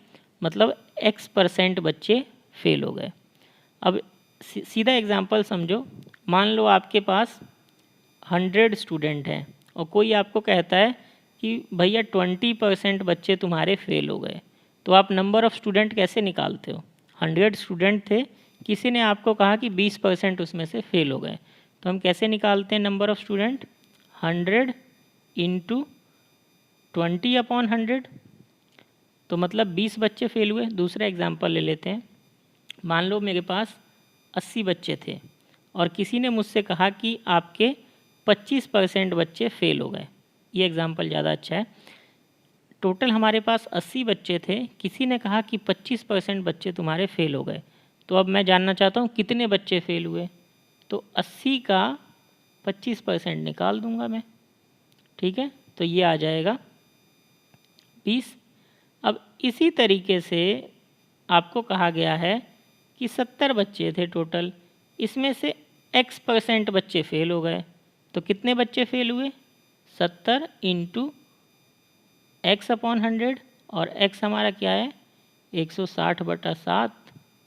मतलब x% बच्चे फेल हो गए। अब सीधा एग्जांपल समझो, मान लो आपके पास 100 स्टूडेंट हैं और कोई आपको कहता है कि भैया 20% बच्चे तुम्हारे फेल हो गए, तो आप नंबर ऑफ़ स्टूडेंट कैसे निकालते हो। 100 स्टूडेंट थे, किसी ने आपको कहा कि 20% उसमें से फेल हो गए, तो हम कैसे निकालते हैं number of student, 100 into 20 upon 100। तो मतलब 20 बच्चे फेल हुए। दूसरा एग्जांपल ले लेते हैं, मान लो मेरे पास 80 बच्चे थे और किसी ने मुझसे कहा कि आपके 25% बच्चे फेल हो गए। ये एग्जांपल ज़्यादा अच्छा है। टोटल हमारे पास 80 बच्चे थे, किसी ने कहा कि 25% बच्चे तुम्हारे फेल हो गए। तो अब मैं जानना चाहता हूँ कितने बच्चे फेल हुए, तो 80 का 25% निकाल दूंगा मैं, ठीक है, तो ये आ जाएगा 20। अब इसी तरीके से आपको कहा गया है कि 70 बच्चे थे टोटल, इसमें से x% बच्चे फेल हो गए, तो कितने बच्चे फेल हुए, 70 इंटू x अपॉन 100, और x हमारा क्या है 160/7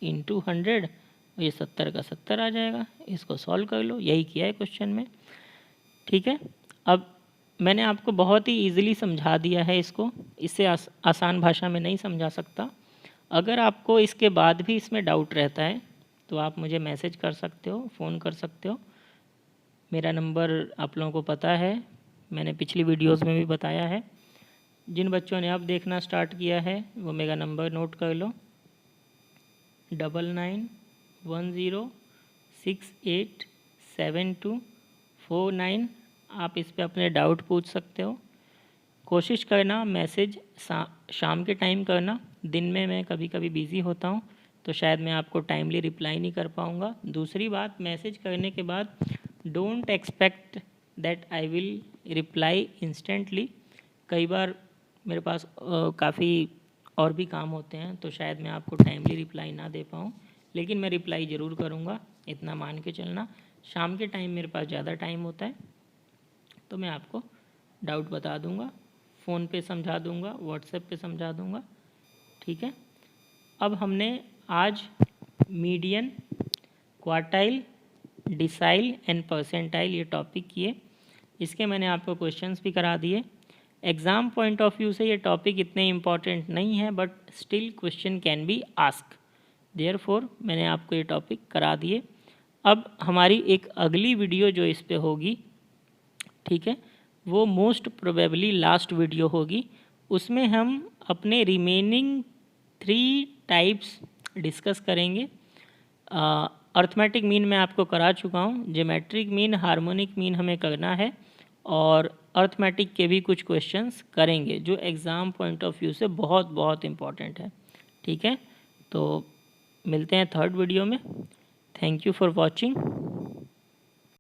इंटू 100, ये 70 का 70 आ जाएगा। इसको सॉल्व कर लो, यही किया है क्वेश्चन में, ठीक है। अब मैंने आपको बहुत ही ईजिली समझा दिया है इसको, इससे आसान भाषा में नहीं समझा सकता। अगर आपको इसके बाद भी इसमें डाउट रहता है तो आप मुझे मैसेज कर सकते हो, फ़ोन कर सकते हो। मेरा नंबर आप लोगों को पता है, मैंने पिछली वीडियोस में भी बताया है। जिन बच्चों ने अब देखना स्टार्ट किया है वो मेरा नंबर नोट कर लो, 9910687249। आप इस पे अपने डाउट पूछ सकते हो। कोशिश करना मैसेज शाम के टाइम करना, दिन में मैं कभी कभी बिज़ी होता हूँ तो शायद मैं आपको टाइमली रिप्लाई नहीं कर पाऊँगा। दूसरी बात, मैसेज करने के बाद don't expect that I will reply instantly. कई बार मेरे पास काफ़ी और भी काम होते हैं तो शायद मैं आपको टाइमली रिप्लाई ना दे पाऊँ, लेकिन मैं रिप्लाई ज़रूर करूँगा, इतना मान के चलना। शाम के टाइम मेरे पास ज़्यादा टाइम होता है तो मैं आपको डाउट बता दूँगा, फ़ोन पे समझा दूँगा, व्हाट्सएप पे समझा दूँगा, ठीक है। अब हमने आज median, quartile, decile and percentile ये टॉपिक किए। इसके मैंने आपको क्वेश्चंस भी करा दिए। एग्ज़ाम पॉइंट ऑफ व्यू से ये टॉपिक इतने इम्पॉर्टेंट नहीं है, but still question can be ask, therefore मैंने आपको ये टॉपिक करा दिए। अब हमारी एक अगली वीडियो जो इस पे होगी, ठीक है, वो मोस्ट प्रोबेबली लास्ट वीडियो होगी। उसमें हम अपने रिमेनिंग 3 टाइप्स डिस्कस करेंगे। अर्थमेटिक मीन मैं आपको करा चुका हूँ, ज्योमेट्रिक मीन, हार्मोनिक मीन हमें करना है, और अर्थमेटिक के भी कुछ क्वेश्चंस करेंगे जो एग्ज़ाम पॉइंट ऑफ व्यू से बहुत बहुत इम्पॉर्टेंट है, ठीक है। तो मिलते हैं थर्ड वीडियो में। Thank you for watching.